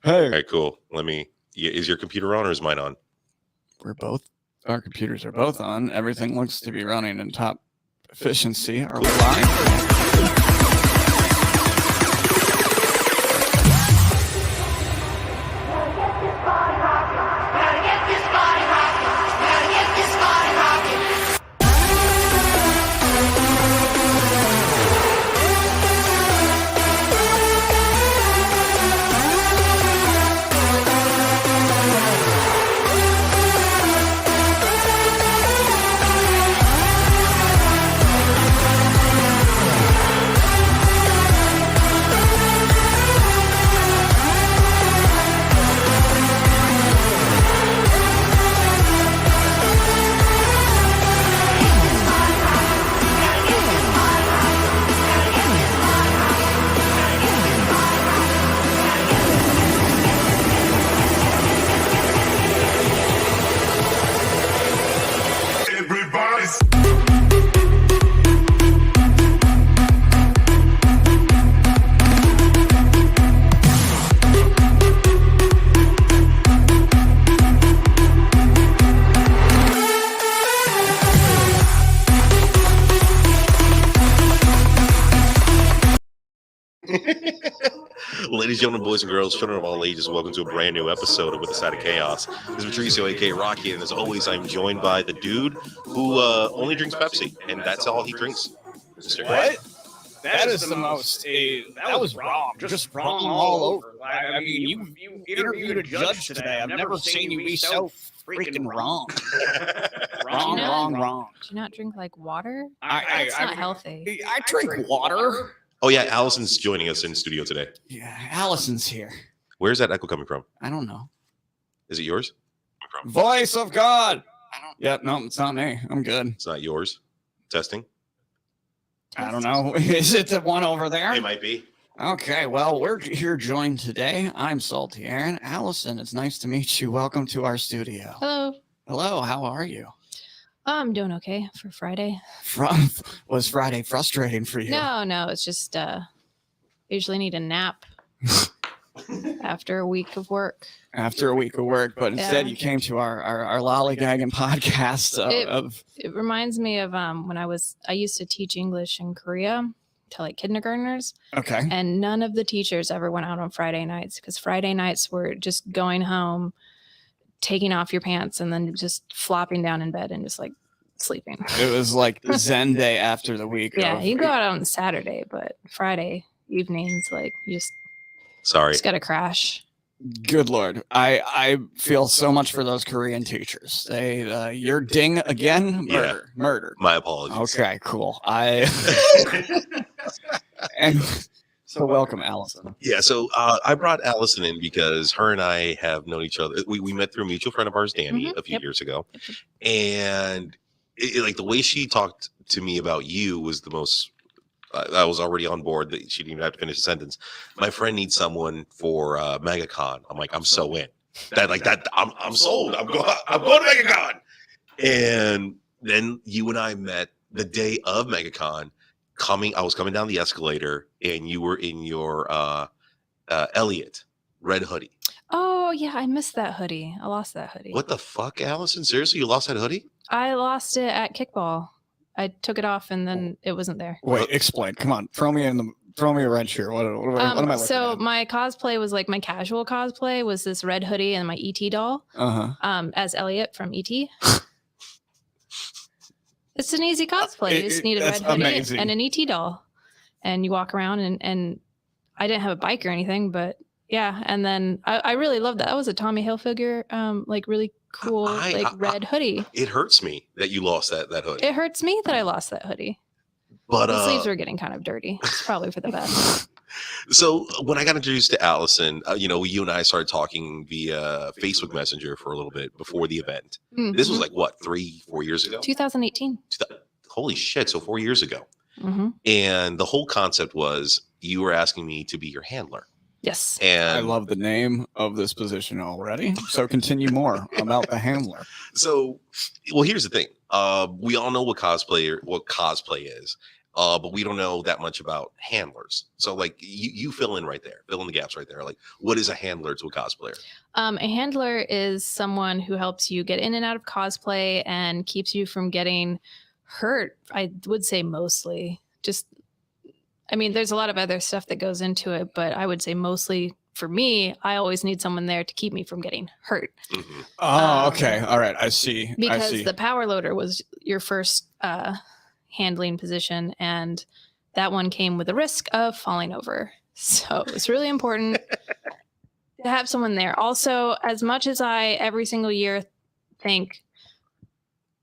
Hey, All right, cool. Is your computer on or is mine on? our computers are both on. Everything looks to be running in top efficiency. Are we live? Everybody's Ladies, gentlemen, boys and girls, children of all ages, welcome to a brand new episode of With a Side of Chaos. This is Patricio, aka Rocky, and as always, I'm joined by the dude who only drinks Pepsi, and that's all he drinks. Mr. What? That is the most. That was wrong. Just wrong all over. I mean, you interviewed a judge today. I've never seen you be so freaking wrong. Wrong. Do you not drink like water? It's not healthy. I drink water. Oh yeah, Allison's joining us in studio today. Yeah, Allison's here. Where's that echo coming from? I don't know. Is it yours? Voice of God. No, it's not me. I'm good. It's not yours. Testing. I don't know. Is it the one over there? It might be. Okay, well, we're here joined today. I'm Salty Aaron. Allison, it's nice to meet you. Welcome to our studio. Hello. How are you? I'm doing okay for Friday. Was Friday frustrating for you? No, it's just usually need a nap after a week of work. After a week of work, but instead you came to our lollygagging podcast It reminds me of when I used to teach English in Korea to like kindergartners. Okay. And none of the teachers ever went out on Friday nights because Friday nights were just going home, taking off your pants, and then just flopping down in bed and just like sleeping. It was like the Zen day after the week. Yeah, you can go out on Saturday, but Friday evenings, like you just gotta crash. Good Lord. I feel so much for those Korean teachers. You're ding again? Murder. My apologies. Okay, cool. And so welcome, Allison. Yeah, so I brought Allison in because her and I have known each other. We met through a mutual friend of ours, Danny, a few years ago. And like the way she talked to me about you was the most, I was already on board that she didn't even have to finish a sentence. My friend needs someone for MegaCon. I'm like, I'm so in. I'm sold. I'm going to MegaCon. And then you and I met the day of MegaCon. I was coming down the escalator, and you were in your Elliot red hoodie. Oh yeah, I missed that hoodie. I lost that hoodie. What the fuck, Allison? Seriously, you lost that hoodie? I lost it at kickball. I took it off and then it wasn't there. Wait, explain. Come on, throw me a wrench here. What am I looking so at? my cosplay was like my casual cosplay was this red hoodie and my ET doll. As Elliot from ET. It's an easy cosplay. You just need a red hoodie and an ET doll, and you walk around. And I didn't have a bike or anything, but yeah. And then I really loved that. That was a Tommy Hilfiger, like really cool, red hoodie. It hurts me that you lost that hoodie. It hurts me that I lost that hoodie. But the sleeves were getting kind of dirty. It's probably for the best. So when I got introduced to Allison, you and I started talking via Facebook Messenger for a little bit before the event. Mm-hmm. This was like what, 3-4 years ago? 2018. Holy shit! So 4 years ago. Mm-hmm. And the whole concept was you were asking me to be your handler. Yes. And I love the name of this position already. So continue more about the handler. So, well, here's the thing. We all know what cosplay is. but we don't know that much about handlers. So like you fill in right there, fill in the gaps right there. Like, what is a handler to a cosplayer? A handler is someone who helps you get in and out of cosplay and keeps you from getting hurt. I would say mostly just, I mean, there's a lot of other stuff that goes into it, but I would say mostly for me, I always need someone there to keep me from getting hurt. Mm-hmm. Oh, okay. All right. I see. Because the power loader was your first handling position, and that one came with the risk of falling over. So it's really important to have someone there. Also, as much as I every single year think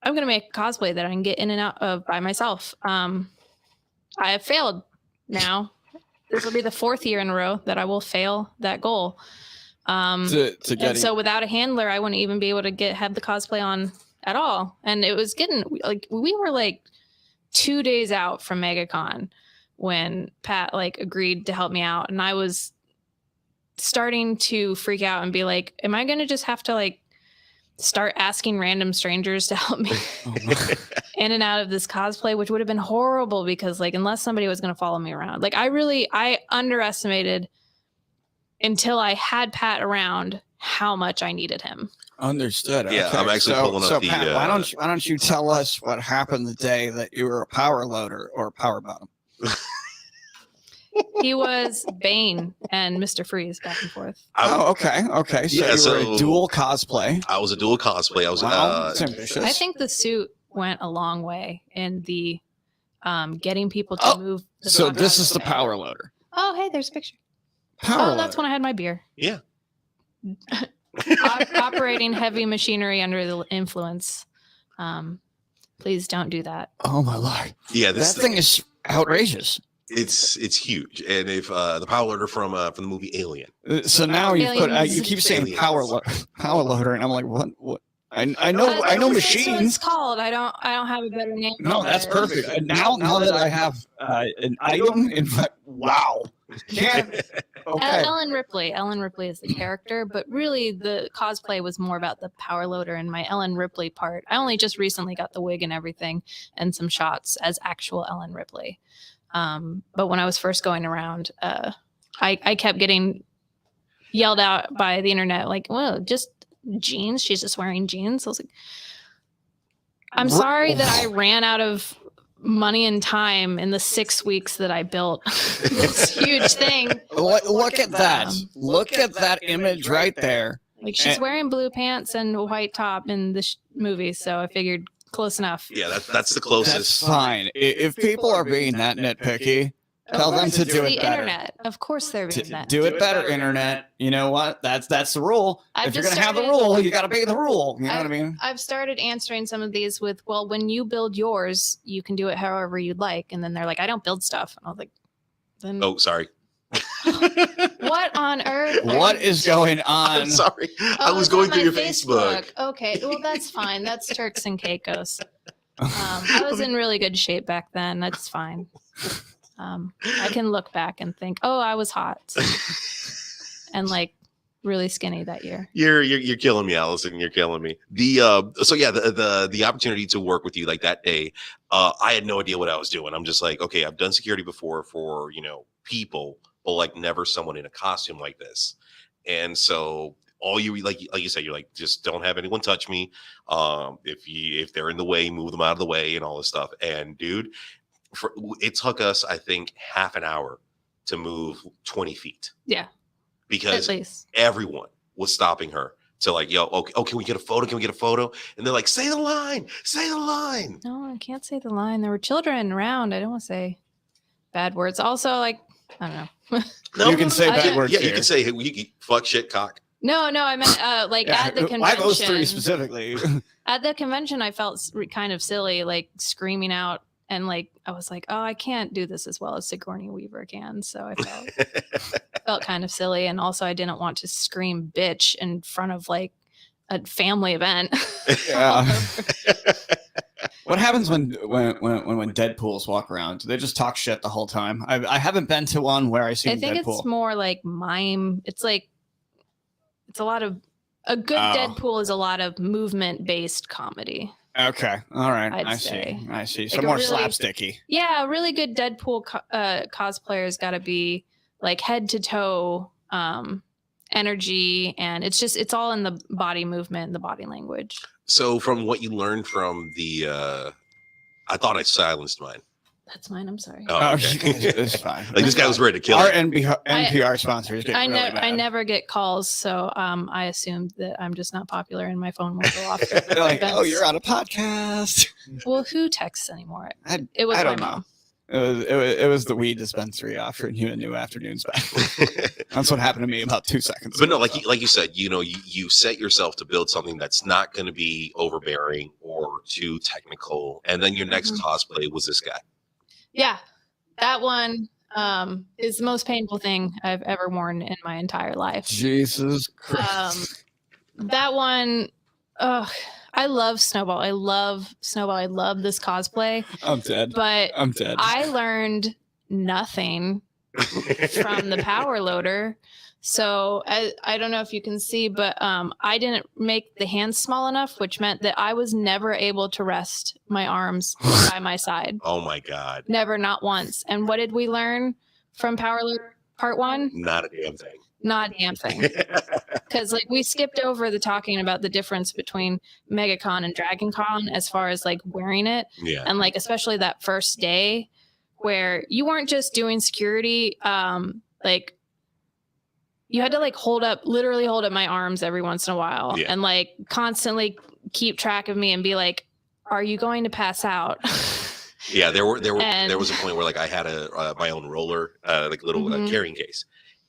I'm going to make a cosplay that I can get in and out of by myself, I have failed now. This will be the 4th year in a row that I will fail that goal. So without a handler, I wouldn't even be able to have the cosplay on at all. And it was getting like, we were like 2 days out from MegaCon when Pat like agreed to help me out. And I was starting to freak out and be like, am I going to just have to like start asking random strangers to help me in and out of this cosplay, which would have been horrible because like, unless somebody was going to follow me around, like I underestimated until I had Pat around how much I needed him. Understood. Yeah, okay. I'm actually pulling up the. Pat, why don't you tell us what happened the day that you were a power loader or power bottom? He was Bane and Mr. Freeze back and forth. Okay. So you were a dual cosplay. I was a dual cosplay. I was that's ambitious. I think the suit went a long way in the getting people to move. So this is the power loader. Oh, hey, there's a picture. That's when I had my beer. Yeah. Operating heavy machinery under the influence. Please don't do that. Oh my Lord. Yeah, that thing is outrageous. It's huge, and if the power loader from the movie Alien. So now you keep saying power loader, and I'm like, what? I know machines. That's what it's called. I don't have a better name. No, that's perfect. Now that I have an item, in fact, wow. Okay. Ellen Ripley is the character, but really the cosplay was more about the power loader and my Ellen Ripley part. I only just recently got the wig and everything and some shots as actual Ellen Ripley. But when I was first going around, I kept getting yelled out by the internet, like, well, just jeans. She's just wearing jeans. I was like, I'm sorry that I ran out of money and time in the 6 weeks that I built this huge thing. Look at that. Look at that image right there. Like she's wearing blue pants and a white top in this movie. So I figured close enough. Yeah, that's the closest. That's fine. If people are being that nitpicky, tell them to do it better. Internet. Of course they're being that. Do it better, internet. You know what? That's the rule. If you're going to have the rule, you got to be the rule. You know what I mean? I've started answering some of these with, well, when you build yours, you can do it however you'd like. And then they're like, I don't build stuff. And I was like, then. Oh, sorry. What on earth? What is going on? I'm sorry. I was going through your Facebook. Okay. Well, that's fine. That's Turks and Caicos. I was in really good shape back then. That's fine. I can look back and think, oh, I was hot and like really skinny that year. You're killing me, Allison. You're killing me. The opportunity to work with you like that day, I had no idea what I was doing. I'm just like, okay, I've done security before for people, but like never someone in a costume like this. And so all you like you said, you're like, just don't have anyone touch me. If they're in the way, move them out of the way and all this stuff. And dude, it took us, I think, half an hour to move 20 feet. Yeah. Because everyone was stopping her to like, yo, okay, can we get a photo? Can we get a photo? And they're like, say the line. No, I can't say the line. There were children around. I don't want to say bad words. Also, like, I don't know. No, you can say bad words. Yeah, you can say fuck, shit, cock. No, I meant at the convention. Why those three specifically? At the convention, I felt kind of silly, like screaming out. And like, I was like, oh, I can't do this as well as Sigourney Weaver can. So I felt kind of silly. And also I didn't want to scream bitch in front of like a family event. Yeah. What happens when Deadpools walk around? Do they just talk shit the whole time? I haven't been to one where I see Deadpool. I think it's more like mime. It's like, it's a good Deadpool is a lot of movement based comedy. Okay. All right. I'd I say. see. I see. Like Some a more really- slapsticky. Yeah, a really good Deadpool cosplayer's got to be like head to toe energy, and it's all in the body movement and the body language. So from what you learned from the, I thought I silenced mine. That's mine. I'm sorry. Oh, okay. It's fine. Like this guy was ready to kill Our him. NPR sponsors get I really mad. I never get calls, so I assumed that I'm just not popular and my phone won't go off. They're like, events. oh, you're on a podcast. Well, who texts anymore? I It was I my don't know. mom. It was the weed dispensary offering you a new afternoon special. That's what happened to me about 2 seconds But no, ago, like you said, you set yourself to build something that's not going to be overbearing or too technical, and then your next cosplay was this guy. Yeah, that one is the most painful thing I've ever worn in my entire life. Jesus Christ. That one, I love Snowball. I love Snowball. I love this cosplay, I'm dead. but I'm dead. I learned nothing from the power loader. So I don't know if you can see, but I didn't make the hands small enough, which meant that I was never able to rest my arms by my side. Oh my God. Never, not once. And what did we learn from Power Loader Part 1? Not a damn thing. Not a damn thing. Because like we skipped over the talking about the difference between MegaCon and DragonCon as far as like wearing it. Yeah. And like especially that first day where you weren't just doing security, like you had to like literally hold up my arms every once in a while and like constantly keep track of me and be like, are you going to pass out? Yeah, there was a point where like I had my own roller, like little carrying case,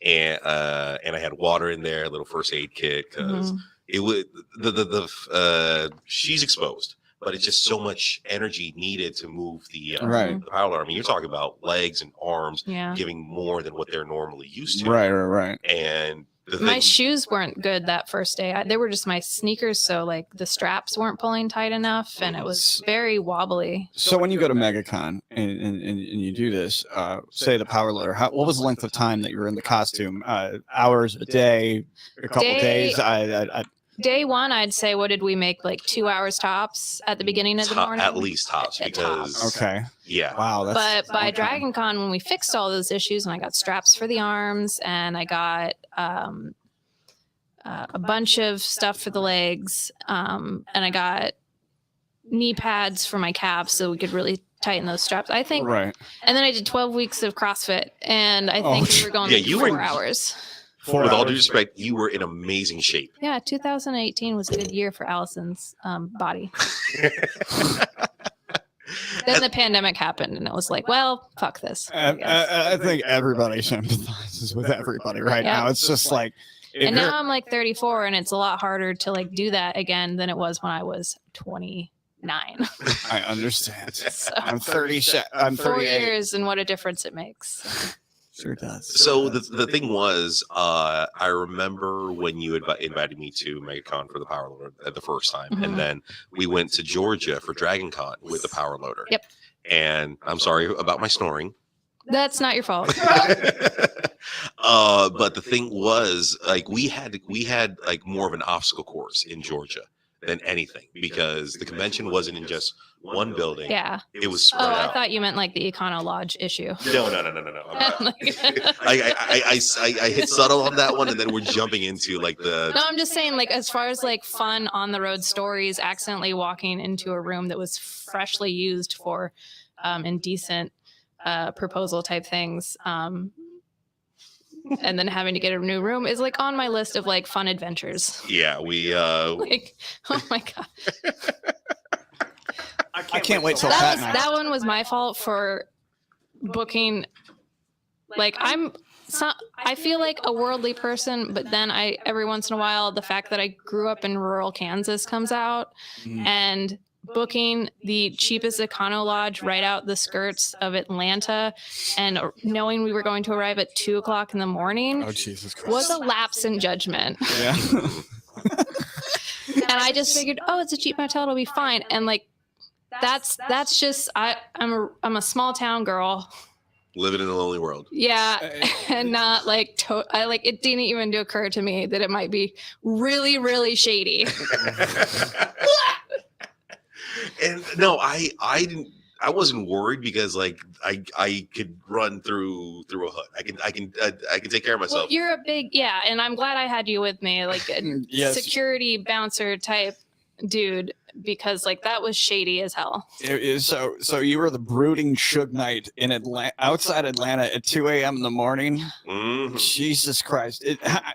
and I had water in there, a little first aid kit, because it would she's exposed, but it's just so much energy needed to move the power loader. I mean, you're talking about legs and arms giving more than what they're normally used to. Right. And my shoes weren't good that first day. They were just my sneakers, so like the straps weren't pulling tight enough, and it was very wobbly. So when you go to MegaCon and you do this, say the power loader, what was the length of time that you were in the costume? Hours, a day, a couple days? Day one, I'd say, what did we make? Like 2 hours tops at the beginning of the morning? At least tops, because okay. Yeah. Wow. But by DragonCon, when we fixed all those issues, and I got straps for the arms, and I got a bunch of stuff for the legs, and I got knee pads for my calves so we could really tighten those straps. I think. Right. And then I did 12 weeks of CrossFit, and I think we were going like 4 hours. With all due respect, you were in amazing shape. Yeah, 2018 was a good year for Allison's body. Then the pandemic happened, and it was like, well, fuck this. I think everybody sympathizes with everybody right now. It's just like, and now I'm like 34, and it's a lot harder to like do that again than it was when I was 29. I understand. So, I'm 30. I'm 38. 4 years, and what a difference it makes. Sure does. So the thing was, I remember when you invited me to MegaCon for the power loader the first time, and then we went to Georgia for DragonCon with the power loader. Yep. And I'm sorry about my snoring. That's not your fault. But the thing was, like, we had like more of an obstacle course in Georgia than anything, because the convention wasn't in just one building. Yeah. It was spread out. I thought you meant like the Econo Lodge issue. No. I hit subtle on that one, and then we're jumping into like the. No, I'm just saying, like, as far as like fun on the road stories, accidentally walking into a room that was freshly used for indecent proposal type things, and then having to get a new room is like on my list of like fun adventures. Yeah, we like, oh my god. I can't wait till that night. That one was my fault for booking. Like I feel like a worldly person, but then every once in a while, the fact that I grew up in rural Kansas comes out, and booking the cheapest Econo Lodge right out the skirts of Atlanta, and knowing we were going to arrive at 2:00 in the morning. Oh, Jesus Christ. Was a lapse in judgment. Yeah. And I just figured, it's a cheap motel, it'll be fine. And like, that's just I'm a small town girl living in a lonely world. Yeah, and not like it didn't even occur to me that it might be really, really shady. And no, I didn't. I wasn't worried because like I could run through a hood. I can take care of myself. Well, you're a big and I'm glad I had you with me, like a security bouncer type dude, because like that was shady as hell. So you were the brooding Suge Knight in Atlanta, outside Atlanta at 2 a.m. in the morning. Mm-hmm. Jesus Christ!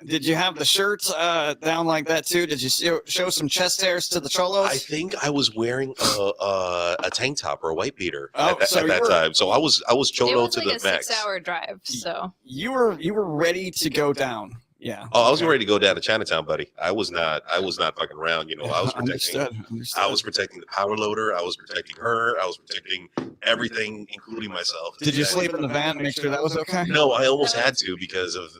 Did you have the shirts down like that too? Did you show some chest hairs to the cholos? I think I was wearing a tank top or a white beater at that time. So I was cholo to the max. It was like a 6-hour drive. So you were ready to go down. Yeah. Oh, I was ready to go down to Chinatown, buddy. I was not fucking around. You know, I was protecting. Understood. I was protecting the power loader. I was protecting her. I was protecting everything, including myself. Did you sleep in the van? Make sure that was okay. No, I almost had to because of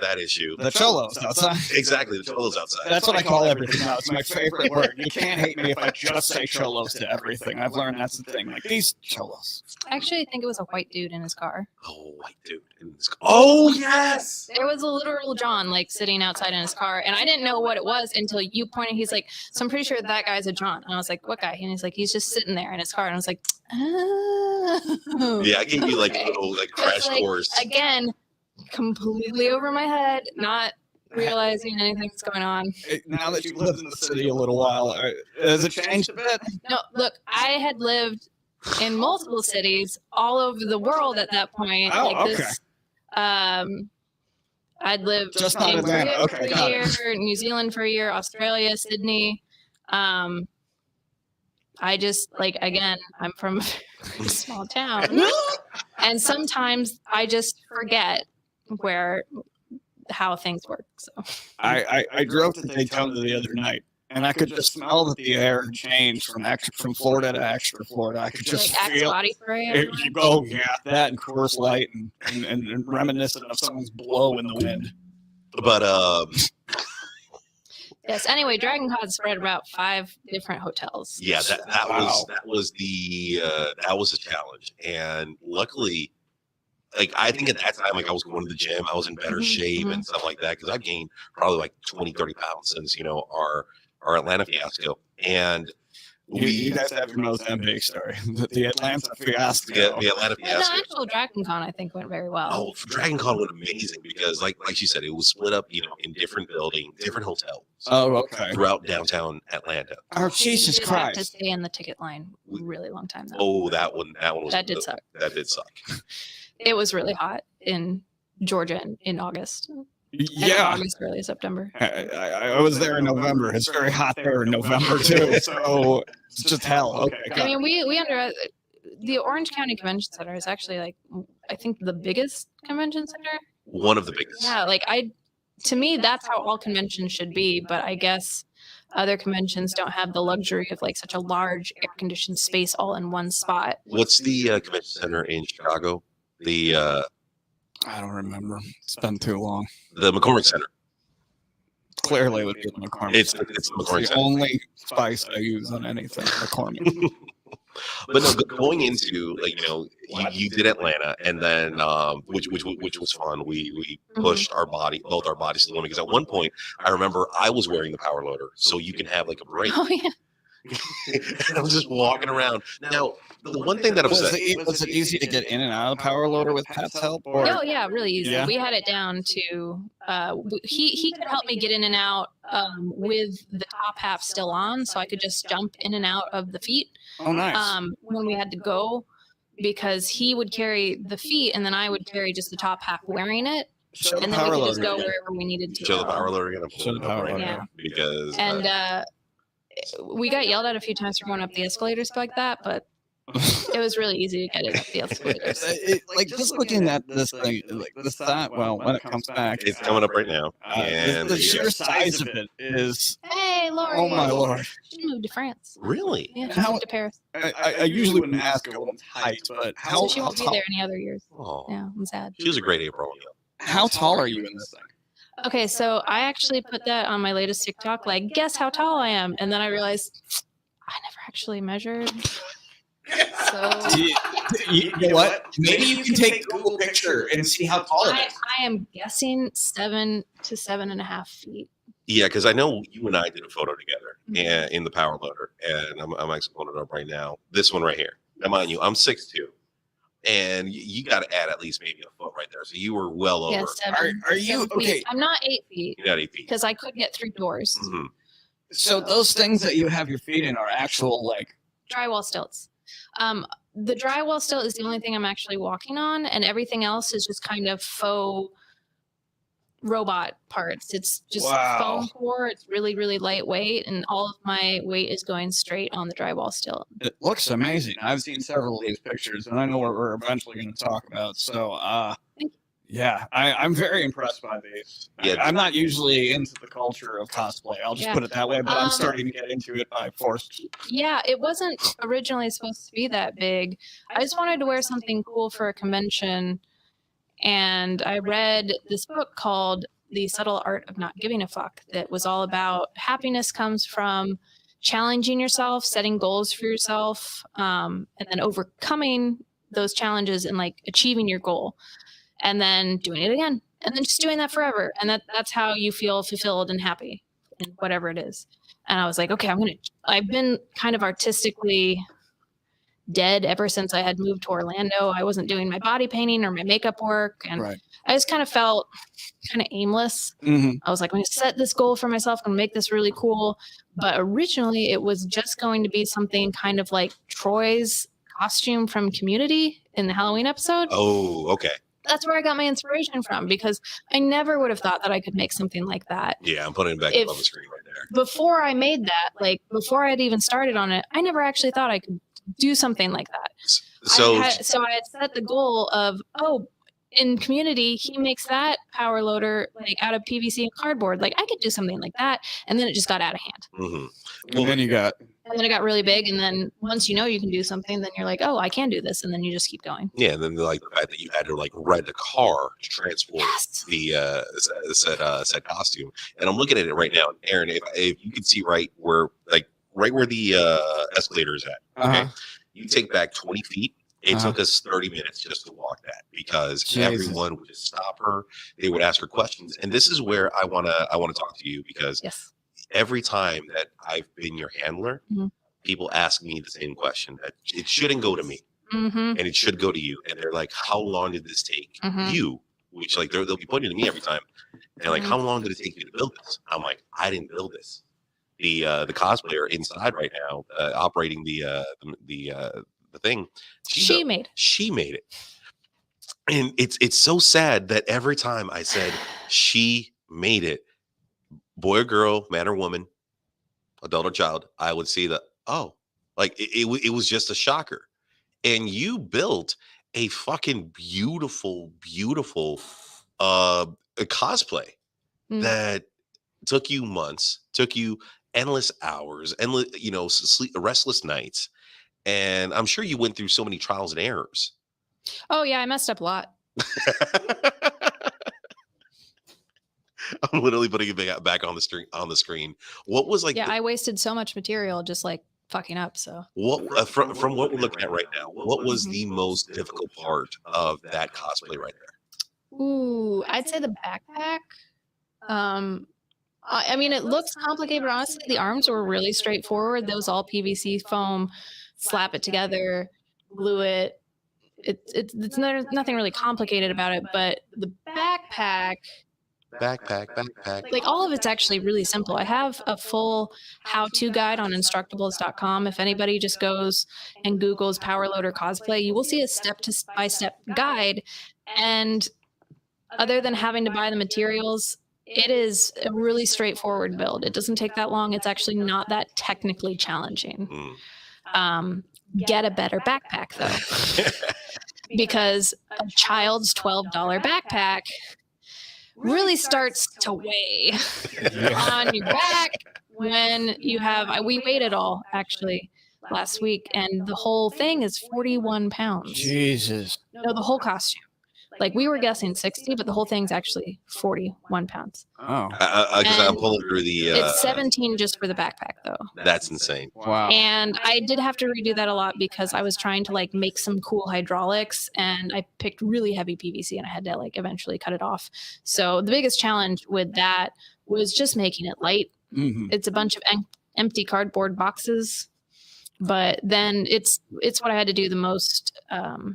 that issue. The cholos outside. Exactly, the cholos outside. That's what I call everything now. It's my favorite word. You can't hate me if I just say cholos to everything. I've learned that's the thing. Like these cholos. Actually, I think it was a white dude in his car. Oh, white dude in his car. Oh yes. There was a literal John like sitting outside in his car, and I didn't know what it was until you pointed. He's like, so I'm pretty sure that guy's a John. And I was like, what guy? And he's like, he's just sitting there in his car. And I was like, oh. Yeah, I gave you like a little like crash course. Again, completely over my head, not realizing anything's going on. Now that you've lived in the city a little while, has it changed a bit? No, look, I had lived in multiple cities all over the world at that point. Oh, like okay. this, I'd lived just not in Atlanta. Korea Okay, for a year, New Zealand for a year, Australia, Sydney. I just again, I'm from a small town, and sometimes I just forget how things work. So I drove to Daytona the other night, and I could just smell that the air changed from Florida to extra Florida. I could just feel body spray. That and Coors Light and reminiscent of someone's blow in the wind. But yes. Anyway, Dragon Con spread about 5 different hotels. yeah, that was a challenge, and luckily, like I think at that time, like I was going to the gym, I was in better shape and stuff like that because I gained probably like 20-30 pounds since our Atlanta fiasco, and you guys have your Mozambique story, the Atlanta fiasco. The Atlanta The fiasco. actual Dragon Con, I think, went very well. Oh, Dragon Con went amazing because, like she said, it was split up, in different buildings, different hotels. Oh, okay. Throughout downtown Atlanta. Oh, Jesus You did have to Christ! stay in the ticket line a really long time though. Oh, that one was That did suck. That did suck. It was really hot in Georgia in August. Yeah, August, early September. I was there in November. It's very hot there in November too. So it's just hell. Okay. I mean, we under the Orange County Convention Center is actually I think the biggest convention center. One of the biggest. Yeah, to me that's how all conventions should be, but I guess other conventions don't have the luxury of such a large air conditioned space all in one spot. What's the convention center in Chicago? I don't remember. It's been too long. The McCormick Center. Clearly, it would be the McCormick. It's Center. the McCormick the Center. only spice I use on anything. McCormick. But no, going into you did Atlanta, and then which was fun. We pushed both our bodies to the limit because at one point I remember I was wearing the power loader, so you can have a break. Oh yeah. And I was just walking around. Now, the one thing that was it easy to get in and out of the power loader with Pat's help? Oh yeah, really easy. Yeah? We had it down to he could help me get in and out with the top half still on, so I could just jump in and out of the feet. Oh, nice. When we had to go, because he would carry the feet and then I would carry just the top half wearing it. Show And the then we power could just loader. go wherever we needed to. Show the power loader again. Show the power loader. Yeah. Because And we got yelled at a few times for going up the escalators like that, but it was really easy to get it up the escalators. Just looking at this thing, this thought. Well, when it comes back, it's coming up right now, and the sheer size of it is. Hey, Lori. Oh my Lord! She moved to France. Really? Yeah, she moved to Paris. I usually wouldn't ask a woman's height, but So she won't be there any other years. Oh, Yeah, I'm sad. she was a great April. How tall are you in this thing? Okay, so I actually put that on my latest TikTok, guess how tall I am. And then I realized I never actually measured. So You know what? Maybe you can take a Google picture and see how tall it is. I am guessing 7 to 7.5 feet. Yeah, because I know you and I did a photo together and in the power loader, and I'm actually pulling it up right now. This one right here. Now, mind you, I'm 6'2", and you got to add at least maybe a foot right there. So you were well over. Are you okay? I'm not 8 feet You're not 8 feet. because I could get through doors. Mhm. So those things that you have your feet in are actual like Drywall stilts. The drywall stilt is the only thing I'm actually walking on, and everything else is just kind of faux robot parts. It's just foam core. It's really, really lightweight, and all of my weight is going straight on the drywall stilt. It looks amazing. I've seen several of these pictures, and I know what we're eventually going to talk about. So, yeah, I'm very impressed by these. Yeah. I'm not usually into the culture of cosplay. I'll just put it that way, but I'm starting to get into it by force. Yeah, it wasn't originally supposed to be that big. I just wanted to wear something cool for a convention. And I read this book called The Subtle Art of Not Giving a Fuck that was all about happiness comes from challenging yourself, setting goals for yourself, and then overcoming those challenges and like achieving your goal and then doing it again and then just doing that forever. And that's how you feel fulfilled and happy in whatever it is. And I was like, okay, I've been kind of artistically dead ever since I had moved to Orlando. I wasn't doing my body painting or my makeup work. And I just kind of felt kind of aimless. I was like, I'm going to set this goal for myself. I'm going to make this really cool. But originally it was just going to be something kind of like Troy's costume from Community in the Halloween episode. Oh, okay. That's where I got my inspiration from, because I never would have thought that I could make something like that. Yeah, I'm putting it back up on the screen right there. Before I made that, like before I had even started on it, I never actually thought I could do something like that. So I had set the goal of, in Community, he makes that power loader like out of PVC and cardboard. Like I could do something like that. And then it just got out of hand. And then it got really big. And then once you know you can do something, then you're like, oh, I can do this. And then you just keep going. Yeah. And then like the fact that you had to like rent a car to transport the said costume. And I'm looking at it right now. Aaron, if you can see right where the escalator is at. Okay. You take back 20 feet. It took us 30 minutes just to walk that because everyone would just stop her. They would ask her questions. And this is where I want to talk to you because every time that I've been your handler, people ask me the same question that it shouldn't go to me and it should go to you. And they're like, how long did this take you? Which like they'll be pointing to me every time. And like, how long did it take you to build this? I'm like, I didn't build this. The cosplayer inside right now, operating the thing, she made it, and it's so sad that every time I said she made it, boy or girl, man or woman, adult or child, I would see that it was just a shocker, and you built a fucking beautiful cosplay that took you months, took you endless hours, restless nights. And I'm sure you went through so many trials and errors. Oh yeah, I messed up a lot. I'm literally putting it back on the screen. What was like? Yeah, I wasted so much material just like fucking up. So what from what we're looking at right now, what was the most difficult part of that cosplay right there? Ooh, I'd say the backpack. I mean, it looks complicated, but honestly, the arms were really straightforward. That was all PVC foam. Slap it together, glue it. It's nothing really complicated about it, but the backpack, like all of it's actually really simple. I have a full how-to guide on instructables.com. If anybody just goes and Googles power loader cosplay, you will see a step-by-step guide. And other than having to buy the materials, it is a really straightforward build. It doesn't take that long. It's actually not that technically challenging. Get a better backpack though, because a child's $12 backpack really starts to weigh on your back when you have. We weighed it all actually last week, and the whole thing is 41 pounds. Jesus. No, the whole costume. Like we were guessing 60, but the whole thing's actually 41 pounds. Oh, because I'm pulling through the. It's 17 just for the backpack, though. That's insane. Wow. And I did have to redo that a lot because I was trying to like make some cool hydraulics, and I picked really heavy PVC, and I had to like eventually cut it off. So the biggest challenge with that was just making it light. It's a bunch of empty cardboard boxes, but then it's what I had to do the most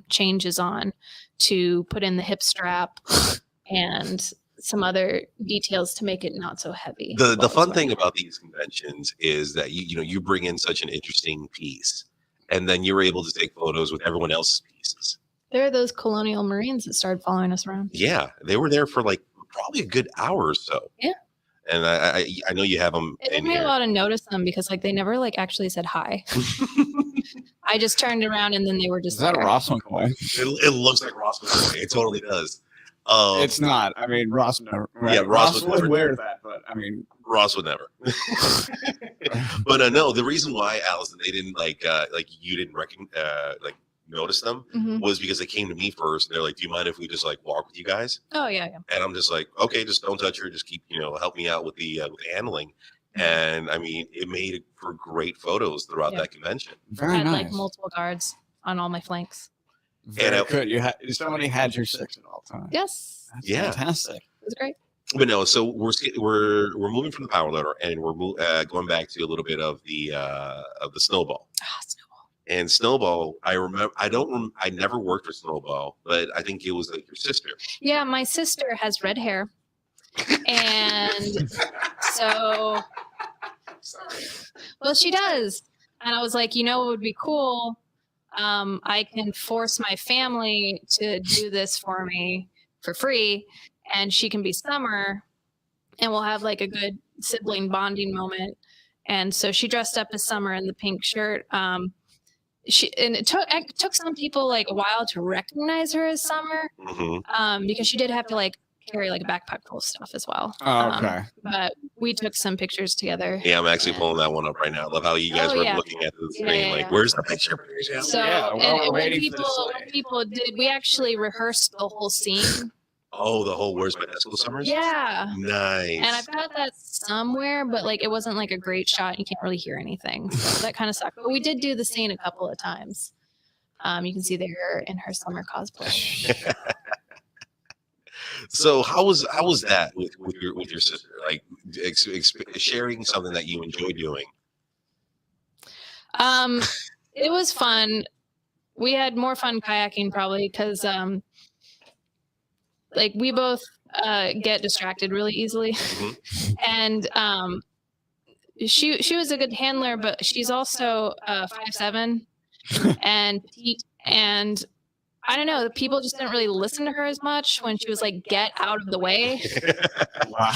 changes on, to put in the hip strap and some other details to make it not so heavy. The fun thing about these conventions is that you bring in such an interesting piece, and then you're able to take photos with everyone else's pieces. There are those colonial Marines that started following us around. Yeah, they were there for like probably a good hour or so. Yeah. And I know you have them. It took me a while to notice them because like they never like actually said hi. I just turned around and then they were just. Is that there. a Ross McCoy? It looks like Ross McCoy. It totally does. It's not. I mean, Ross would never. Yeah, Ross would never wear that, but I mean, Ross would never. But no, the reason why, Allison, they didn't like you didn't notice them was because they came to me first. They're like, "Do you mind if we just like walk with you guys?" Oh yeah. And I'm just like, "Okay, just don't touch her. Just keep help me out with the handling." And I mean, it made for great photos throughout that convention. Very I had nice. like multiple guards on all my flanks. Very good. Somebody had your 6 at all times. Yes. That's Yeah. fantastic. It was great. But no, so we're moving from the power loader, and we're going back to a little bit of the snowball. Snowball. And Snowball, I remember. I never worked for Snowball, but I think it was like your sister. Yeah, my sister has red hair, and so well she does. And I was like, what would be cool? I can force my family to do this for me for free, and she can be Summer, and we'll have like a good sibling bonding moment. And so she dressed up as Summer in the pink shirt. It took some people like a while to recognize her as Summer, because she did have to like carry like a backpack full of stuff as well. Oh, okay. But we took some pictures together. Yeah, I'm actually pulling that one up right now. I love how you guys were looking at the screen, where's the picture? So when people did, we actually rehearsed the whole scene. Oh, the whole "Where's My Esco Summers"? Yeah. Nice. And I've got that somewhere, but like it wasn't like a great shot. You can't really hear anything. So that kind of sucked. But we did do the scene a couple of times. You can see there in her Summer cosplay. So how was that with your sister? Like sharing something that you enjoy doing? It was fun. We had more fun kayaking probably because like we both get distracted really easily. And she was a good handler, but she's also 5'7" and petite, and I don't know, people just didn't really listen to her as much when she was like, "Get out of the way." Wow.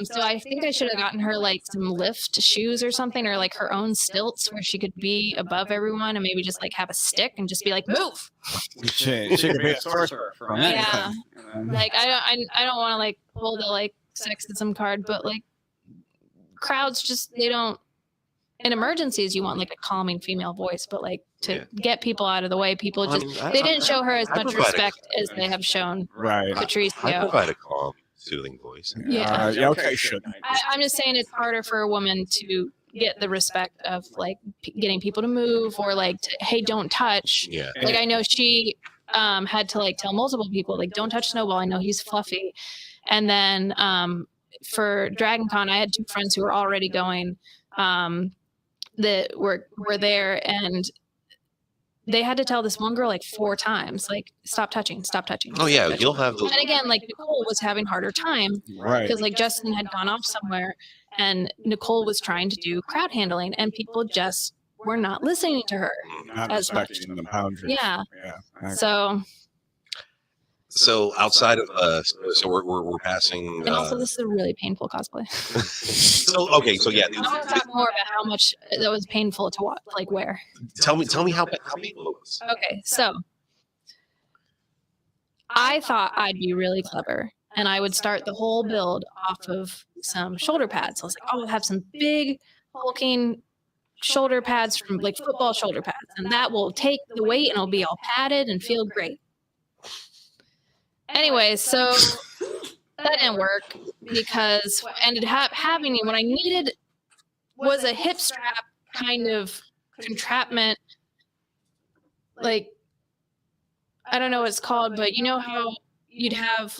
So I think I should have gotten her like some lift shoes or something, or like her own stilts where she could be above everyone, and maybe just like have a stick and just be like, "Move." She could be a sorcerer from anything. Like I don't want to like pull the like sexism card, but like crowds just, they don't. In emergencies, you want like a calming female voice, but like to get people out of the way, people just they didn't show her as much respect as they have shown Patricio. I provide a calm, soothing voice. Yeah. Okay, shouldn't. I'm just saying it's harder for a woman to get the respect of like getting people to move or like, hey, don't touch. Yeah. Like I know she had to like tell multiple people like, don't touch Snowball. I know he's fluffy. And then for Dragon Con, I had 2 friends who were already going. That were there, and they had to tell this one girl like 4 times, like, stop touching. Oh yeah, you'll have those. And again, like Nicole was having harder time because like Justin had gone off somewhere, and Nicole was trying to do crowd handling, and people just were not listening to her Not as much. respecting the boundaries. Yeah. Yeah. So outside of so we're passing. And also, this is a really painful cosplay. So okay, so yeah. I want to talk more about how much that was painful to watch, like wear. Tell me how painful it was. Okay, so I thought I'd be really clever, and I would start the whole build off of some shoulder pads. I was like, oh, I'll have some big hulking shoulder pads from like football shoulder pads, and that will take the weight and it'll be all padded and feel great. Anyway, so that didn't work because what ended up happening, what I needed was a hip strap kind of contraption. Like, I don't know what it's called, but you know how you'd have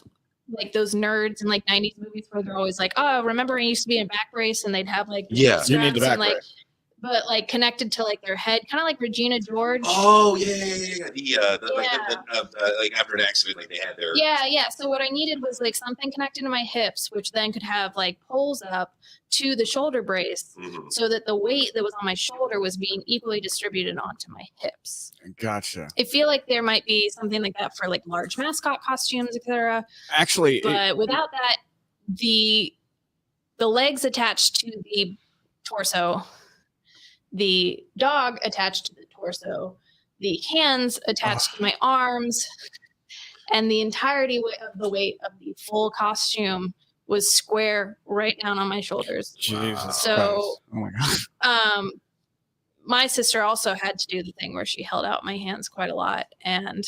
like those nerds in like 90s movies where they're always like, oh, remember I used to be in a back brace and they'd have like Yeah. You need the straps back and, like, brace. but like connected to like their head, kind of like Regina George. Oh yeah. Like after an accident, like they had their. Yeah. So what I needed was like something connected to my hips, which then could have like poles up to the shoulder brace, so that the weight that was on my shoulder was being equally distributed onto my hips. Gotcha. I feel like there might be something like that for like large mascot costumes, etc. Actually, But without that, the legs attached to the torso, the dog attached to the torso, the hands attached to my arms, and the entirety of the weight of the full costume was square right down on my shoulders. Jesus So, Christ. Oh my God. My sister also had to do the thing where she held out my hands quite a lot and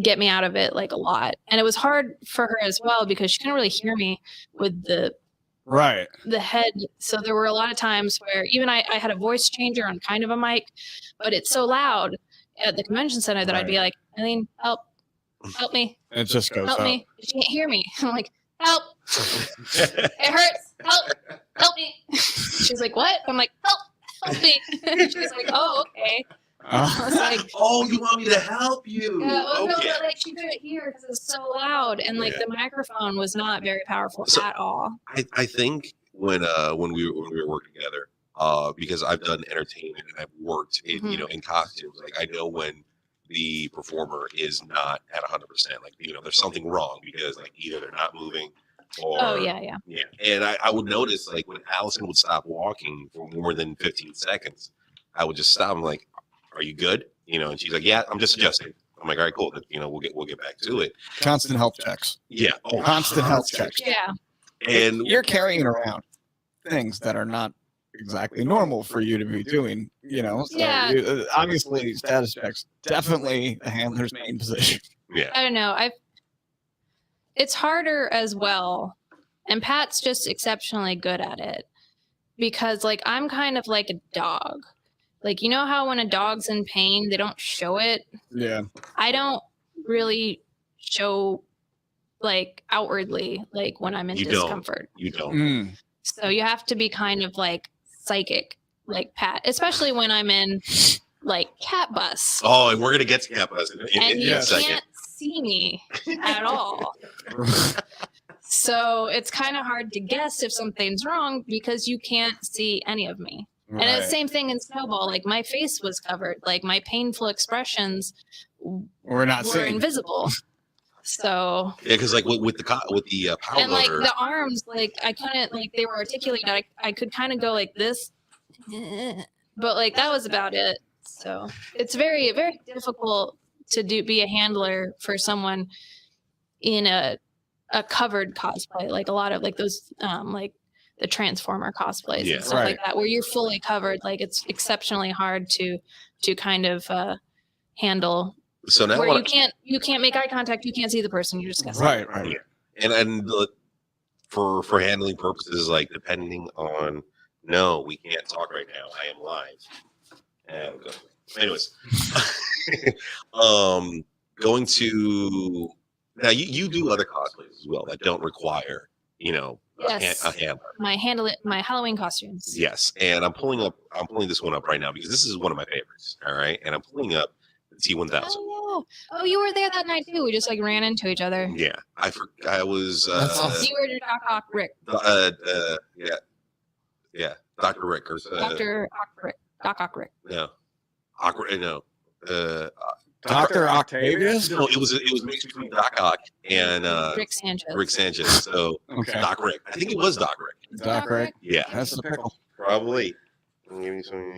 get me out of it like a lot. And it was hard for her as well because she couldn't really hear me with the head. So there were a lot of times where even I had a voice changer on kind of a mic, but it's so loud at the convention center that I'd be like, Eileen, help me. It just goes help up. me. She can't hear me. I'm like, help. It hurts. Help me. She's like, what? I'm like, help me. She's like, oh, okay. I was like, oh, you want me to help you? Yeah, well, Okay. no, but like she couldn't hear because it's so loud, and like the microphone was not very powerful at all. I think when we were working together, because I've done entertainment and I've worked in in costumes, like I know when the performer is not at 100%, like there's something wrong because like either they're not moving or yeah. And I would notice like when Allison would stop walking for more than 15 seconds, I would just stop. I'm like, are you good? And she's like, yeah, I'm just adjusting. I'm like, all right, cool. We'll get back to it. Constant health checks. Yeah. Constant health checks. Yeah. And you're carrying around things that are not exactly normal for you to be doing, So obviously status checks, definitely the handler's main position. Yeah. I don't know. It's harder as well. And Pat's just exceptionally good at it because like I'm kind of like a dog. Like, you know how when a dog's in pain, they don't show it? Yeah. I don't really show like outwardly, like when I'm in discomfort. You don't. So you have to be kind of like psychic, like Pat, especially when I'm in like cat bus. Oh, and we're going to get to cat bus in you a second. Can't see me at all. So it's kind of hard to guess if something's wrong because you can't see any of me. Right. And the same thing in Snowball. Like my face was covered. Like my painful expressions were invisible. So yeah, because like with the power and like loader, the arms, like I couldn't like they were articulated. I could kind of go like this, but like that was about it. So it's very very difficult to be a handler for someone in a covered cosplay. Like a lot of like those like the Transformer cosplays and stuff like that, where you're fully covered. Like it's exceptionally hard to kind of handle. So now where you can't make eye contact, you can't see the person, you're just right. Yeah. And for handling purposes, like depending on we can't talk right now. I am live. And anyways, going to now you do other cosplays as well that don't require yes. a handler. My Halloween costumes. Yes, and I'm pulling this one up right now because this is one of my favorites. All right, and I'm pulling up the T-1000. Oh, you were there that night too. We just like ran into each other. Yeah, I was. You were Doc Ock Rick. Yeah, Dr. Rick or Dr. Ock Rick. Doc Ock Rick. No, Dr. Octavius? No, it was mixed between Doc Ock and Rick Sanchez. Rick Sanchez. So Doc Rick. I think it was Doc Rick. Doc Rick. Yeah, that's the pickle. Probably. Give me some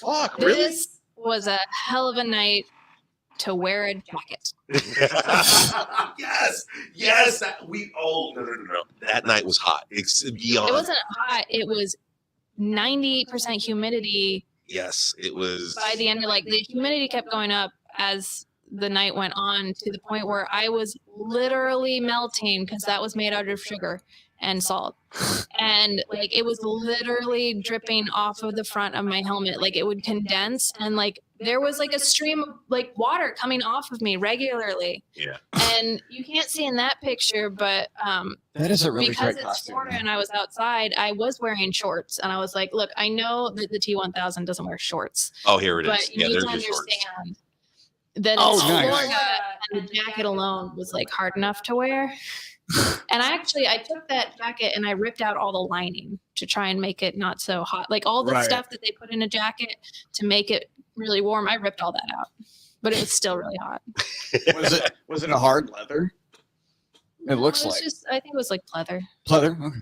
Fuck, really? This was a hell of a night to wear a jacket. yes. No. That night was hot. It's beyond. It wasn't hot. It was 90% humidity. Yes, it was. By the end of the humidity kept going up as the night went on to the point where I was literally melting because that was made out of sugar. and salt. And like it was literally dripping off of the front of my helmet. Like it would condense, and like there was like a stream of like water coming off of me regularly. Yeah. And you can't see in that picture, but that is a really because great it's costume. Florida and I was outside, I was wearing shorts, and I was like, look, I know that the T1000 doesn't wear shorts. Oh, here it is. But you Yeah, need there's to your shorts. understand that Oh, it's nice. Florida, and the jacket alone was like hard enough to wear. And I took that jacket and I ripped out all the lining to try and make it not so hot. Like all the Right. stuff that they put in a jacket to make it really warm, I ripped all that out. But it was still really hot. Was it a hard leather? It looks It was like just, I think it was like pleather. leather. Okay.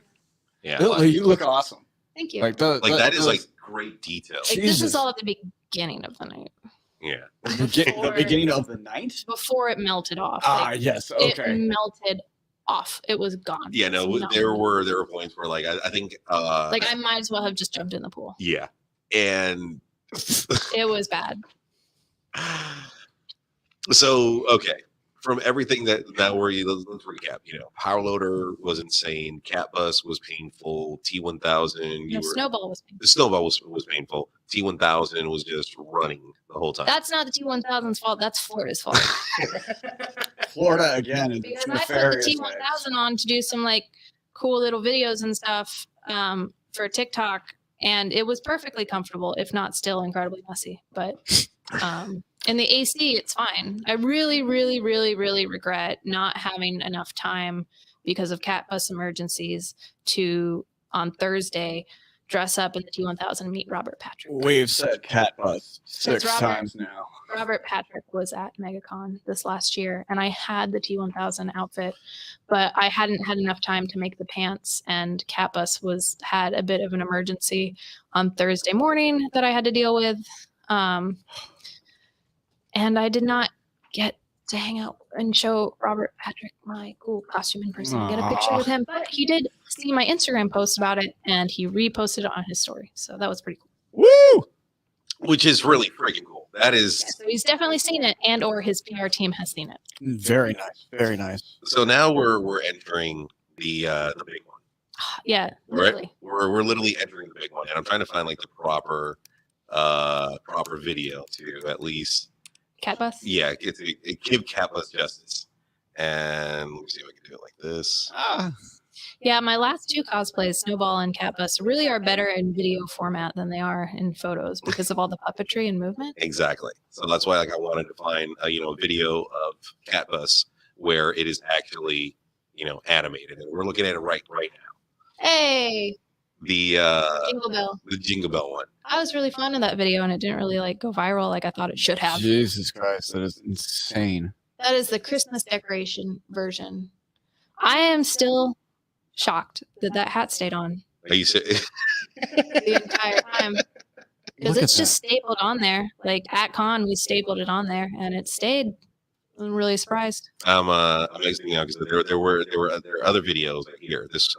Yeah. You look awesome. Thank you. Like that is like great detail. Like, this Jesus. is all at the beginning of the night. Yeah. the beginning of the night. Before it melted off. Yes. It Okay. melted off. It was gone. Yeah, It no, was not- there were points where like I think like I might as well have just jumped in the pool. yeah. And It was bad. so okay, from everything that let's recap. Power Loader was insane. Cat Bus was painful. T1000, No, Snowball was painful. the Snowball was painful. T1000 was just running the whole time. That's not the T1000's fault. That's Florida's fault. Florida again. It's Because I put the nefarious. T1000 on to do some like cool little videos and stuff for TikTok, and it was perfectly comfortable, if not still incredibly messy. But in the AC, it's fine. I really, really, really, really regret not having enough time because of Cat Bus emergencies to on Thursday dress up in the T1000 and meet Robert Patrick. We've said Cat Bus 6 Robert- times now. Robert Patrick was at MegaCon this last year, and I had the T1000 outfit, but I hadn't had enough time to make the pants, and Cat Bus had a bit of an emergency on Thursday morning that I had to deal with, and I did not get to hang out and show Robert Patrick my cool costume in person and get a picture with him, but he did see my Instagram post about it, and he reposted it on his story, so that was pretty cool. Woo! Which is really freaking cool. That is. Yeah, so he's definitely seen it, and or his PR team has seen it. Very nice. Very nice. So now we're entering the big one. Yeah, Right? literally. We're literally entering the big one, and I'm trying to find like the proper video to at least Cat Bus. it give Cat Bus justice. And let me see if I can do it like this. Yeah, my last two cosplays, Snowball and Cat Bus, really are better in video format than they are in photos because of all the puppetry and movement. Exactly. So that's why like I wanted to find a video of Cat Bus where it is actually animated, and we're looking at it right now. Hey, The Jingle Bell. the Jingle Bell one. I was really fond of that video, and it didn't really like go viral like I thought it should have. Jesus Christ, that is insane. That is the Christmas decoration version. I am still shocked that hat stayed on Are you serious? the entire time because Look it's at just stapled on there. Like at con, we stapled it on there, and it stayed. I'm really surprised. I'm exiting out because there are other videos here. This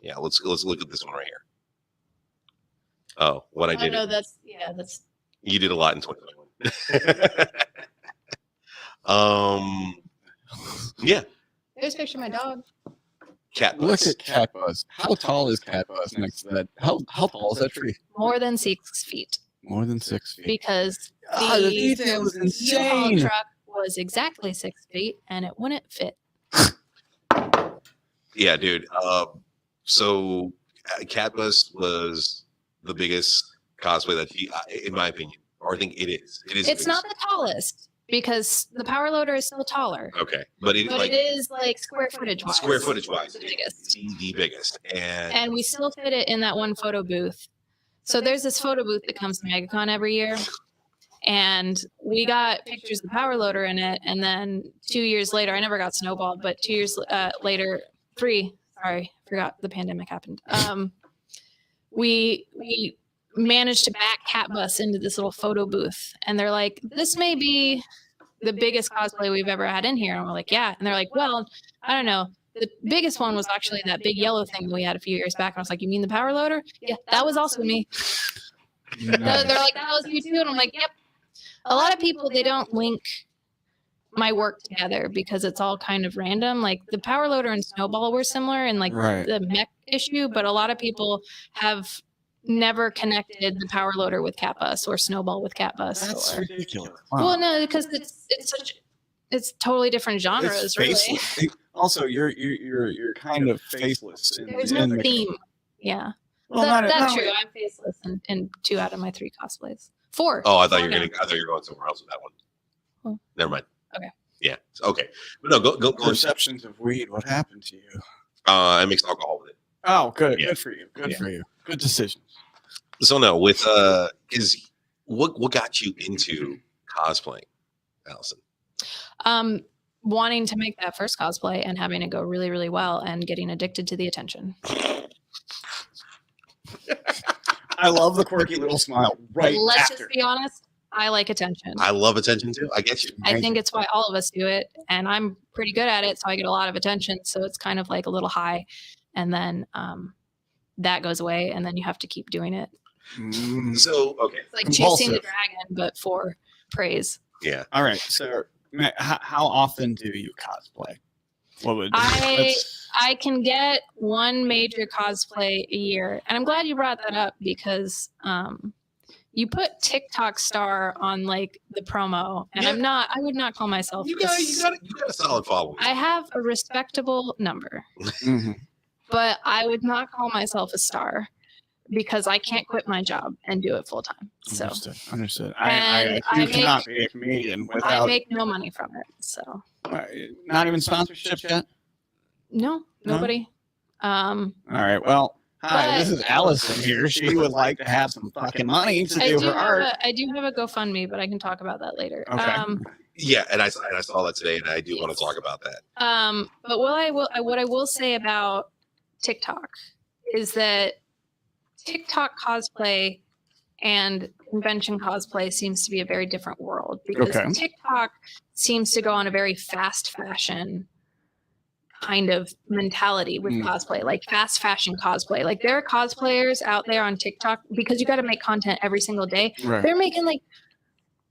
yeah, let's look at this one right here. Oh, what I Oh did. no, that's You did a lot in 2021. Yeah, there's a picture of my dog. Cat Look Bus. at Cat Bus. How tall is Cat Bus next to that? How tall is that tree? More than 6 feet More than 6 feet. because The detail is U-Haul insane. truck was exactly 6 feet and it wouldn't fit. Yeah, dude. So Cat Bus was the biggest cosplay that in my opinion, or I think it is. It is. It's not the tallest because the Power Loader is still taller, Okay, but it but like it is like square footage wise. square footage wise, the biggest. the biggest, And we still fit it in that one photo booth. So there's this photo booth that comes to MegaCon every year. And we got pictures of the Power Loader in it. And then 2 years later, I never got snowballed, but 2 years later, forgot the pandemic happened. We managed to back Cat Bus into this little photo booth. And they're like, this may be the biggest cosplay we've ever had in here. And we're like, yeah. And they're like, well, I don't know. The biggest one was actually that big yellow thing that we had a few years back. And I was like, you mean the Power Loader? Yeah, that was also me. They're like, that was you too. And I'm like, yep. A lot of people, they don't link my work together because it's all kind of random. Like the power loader and snowball were similar in like the mech issue, but a lot of people have never connected the power loader with cat bus or snowball with cat bus. That's ridiculous. Wow. Well, no, because it's totally different genres, really. Also, you're kind of faceless. There's no theme. Yeah. Well, that's true. I'm faceless in 2 out of my 3 cosplays. 4. Oh, I thought you were going somewhere else with that one. Oh. Never mind. Okay. Yeah. Okay. But no, go. Perceptions of weed. What happened to you? I mixed alcohol with it. Oh, good. Yeah. Good for you. Good for you. Good decisions. So no, with is what got you into cosplaying, Allison? Wanting to make that first cosplay and having it go really, really well and getting addicted to the attention. I love the quirky little smile. Right. Let's just be honest. I like attention. I love attention too. I get you. I think it's why all of us do it, and I'm pretty good at it, so I get a lot of attention. So it's kind of like a little high, and then that goes away, and then you have to keep doing it. So okay, it's like chasing the dragon, but for praise. Yeah. All right. So how often do you cosplay? What would I can get 1 major cosplay a year, and I'm glad you brought that up because you put TikTok star on like the promo, and I would not call myself. You got a solid following. I have a respectable number, but I would not call myself a star because I can't quit my job and do it full time. So understood. I cannot be a comedian without. I make no money from it. So not even sponsorships yet. No, nobody. All right. Well. Hi, this is Allison here. She would like to have some fucking money to do her art. I do have a GoFundMe, but I can talk about that later. Okay. Yeah, and I saw that today, and I do want to talk about that. But what I will say about TikTok is that TikTok cosplay and convention cosplay seems to be a very different world because TikTok seems to go on a very fast fashion kind of mentality with cosplay, like fast fashion cosplay. Like there are cosplayers out there on TikTok because you got to make content every single day. Right. They're making like,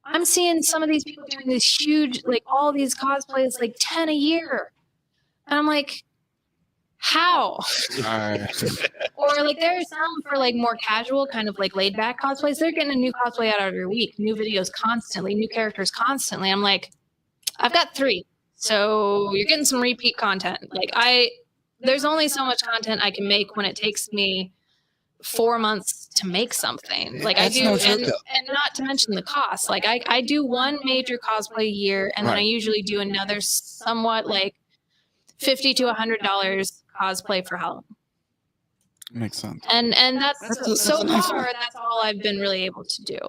I'm seeing some of these people doing these huge, like all these cosplays, like 10 a year. And I'm like, how? Or like there are some for like more casual kind of like laid back cosplays. They're getting a new cosplay out every week, new videos constantly, new characters constantly. I'm like, I've got 3. So you're getting some repeat content. Like there's only so much content I can make when it takes me 4 months to make something. Like I do, and not to mention the cost. Like I do 1 major cosplay a year, and then I usually do another somewhat like $50 to $100 cosplay for Halloween. Makes sense. And that's so far that's all I've been really able to do.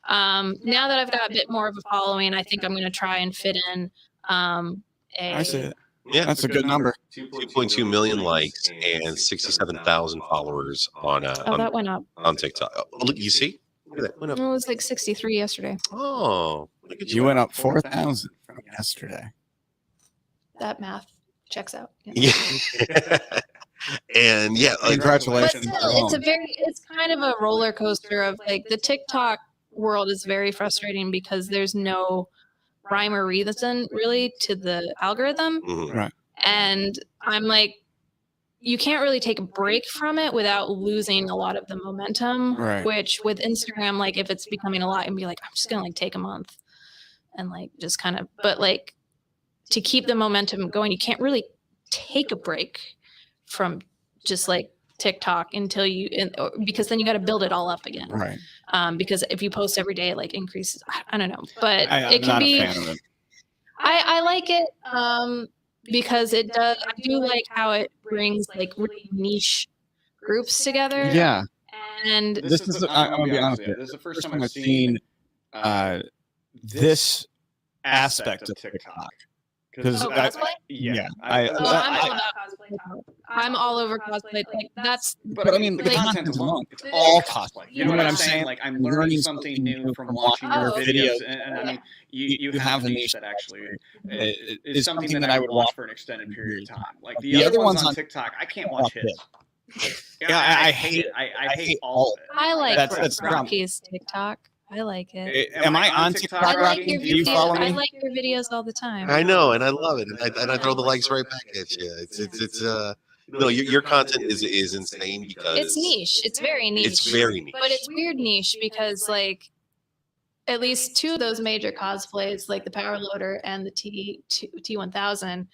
Now that I've got a bit more of a following, I think I'm going to try and fit in. I see it. Yeah, that's a good number. 2.2 million likes and 67,000 followers on that went up on TikTok. Oh, look, you see? Look at that. Went up. It was like 63 yesterday. Oh, look at you went up 4,000 from yesterday. That math checks out. Yeah. And yeah, congratulations. But still, it's kind of a roller coaster of like the TikTok world is very frustrating because there's no rhyme or reason really to the algorithm. Right. And I'm like, you can't really take a break from it without losing a lot of the momentum, which with Instagram, like if it's becoming a lot and be like, I'm just going to like take a month and like just kind of, but like to keep the momentum going, you can't really take a break from just like TikTok until because then you got to build it all up again. Right. Because if you post every day, it like increases. I don't know, but it can not be. A fan of it. I like it because it does. I do like how it brings like really niche groups together. Yeah. And this is I'm gonna be honest with you. This is the first time I've seen this aspect of TikTok. Because I'm all about cosplay. I'm all over cosplay. Like that's. But I mean, the content is long. It's all cosplay. You know what I'm saying? Like I'm learning something new from watching your videos, and I mean, you have a niche that actually is something that I would watch for an extended period of time. Like the other ones on TikTok, I can't watch his. Yeah, I hate it. I hate all of it. I like Rocky's TikTok. I like it. Am I on TikTok? I like your Do you videos. follow I me? like your videos all the time. I know, and I love it, and I throw the likes right back at you. It's no, your content is insane because It's niche. It's very niche. It's very niche, but it's weird niche because like at least two of those major cosplays, like the Power Loader and the T1000,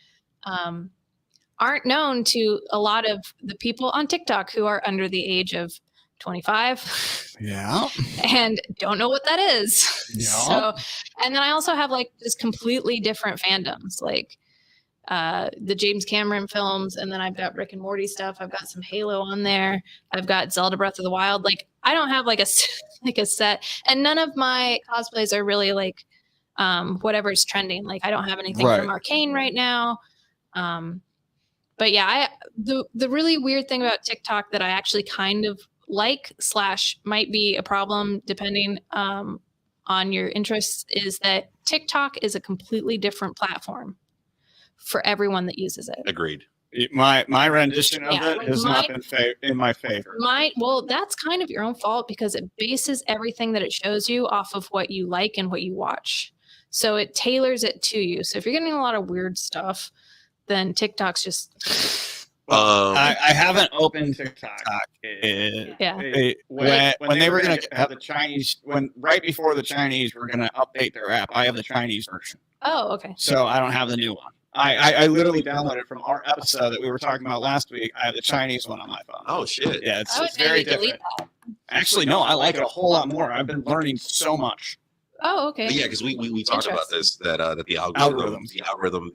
aren't known to a lot of the people on TikTok who are under the age of 25. Yeah. And don't know what that is. Yeah. So, and then I also have like just completely different fandoms, like the James Cameron films, and then I've got Rick and Morty stuff. I've got some Halo on there. I've got Zelda Breath of the Wild. Like I don't have like a set, and none of my cosplays are really like whatever's trending. Like I don't have anything from Arcane right now. But yeah, the really weird thing about TikTok that I actually kind of like / might be a problem depending on your interests is that TikTok is a completely different platform for everyone that uses it. agreed. My rendition of it has not been in my favor. Well, that's kind of your own fault because it bases everything that it shows you off of what you like and what you watch. So it tailors it to you. So if you're getting a lot of weird stuff, then TikTok's just... I haven't opened TikTok. When they were going to have the Chinese, right before the Chinese were going to update their app, I have the Chinese version. Oh, okay. So I don't have the new one. I literally downloaded from our episode that we were talking about last week. I have the Chinese one on my phone. Oh shit! Yeah, it's very different. Actually, no, I like it a whole lot more. I've been learning so much. Oh, okay. But yeah, because we talked about this that the algorithm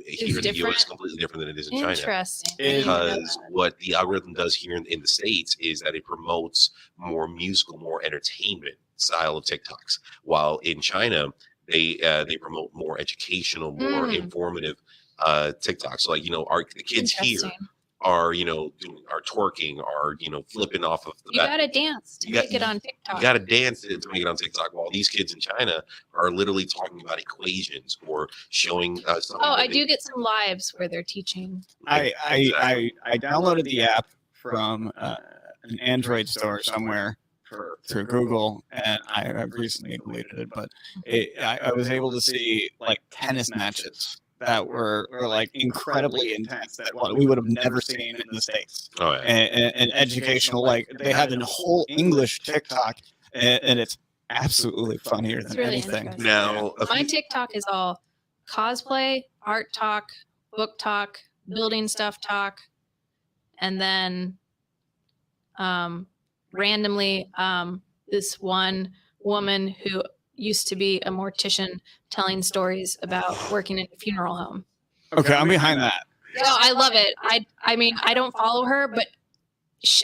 here in the US is completely different than it is in China. Interesting. Because what the algorithm does here in the States is that it promotes more musical, more entertainment style of TikToks, while in China they promote more educational, more informative TikToks. So like the kids here are are twerking, are flipping off of the gotta dance to make it on TikTok. You gotta dance to make it on TikTok, while these kids in China are literally talking about equations or showing I do get some lives where they're teaching. I downloaded the app from an Android store somewhere through Google, and I recently deleted it, but I was able to see like tennis matches that were like incredibly intense that we would have never seen in the States. Oh, yeah. And educational, like they had a whole English TikTok, and it's absolutely funnier than really anything. Now, my TikTok is all cosplay, art talk, book talk, building stuff talk, and then randomly this one woman who used to be a mortician telling stories about working in a funeral home. Okay, I'm behind that. No, I love it. I mean, I don't follow her, but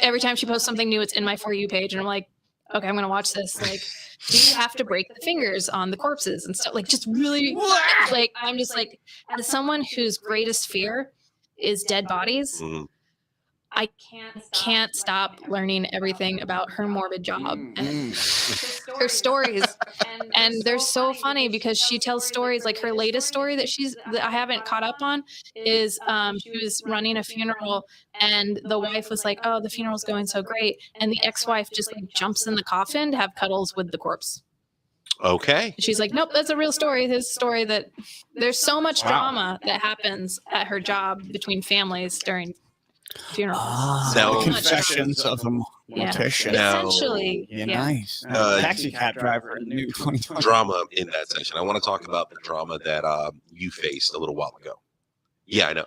every time she posts something new, it's in my For You page, and I'm like, okay, I'm gonna watch this. Like, do you have to break the fingers on the corpses and stuff? Like, just really, like, I'm just like, as someone whose greatest fear is dead bodies, I can't stop learning everything about her morbid job and her stories. And they're so funny because she tells stories like her latest story that I haven't caught up on is she was running a funeral and the wife was like, oh, the funeral's going so great. And the ex-wife just like jumps in the coffin to have cuddles with the corpse. Okay. She's like, nope, that's a real story. This story that there's so much drama that happens at her job between families during funeral. Now, confessions of a mortician. Essentially, nice. Taxi cab driver in the new 2020. Drama in that section. I want to talk about the drama that you faced a little while ago. Yeah, I know.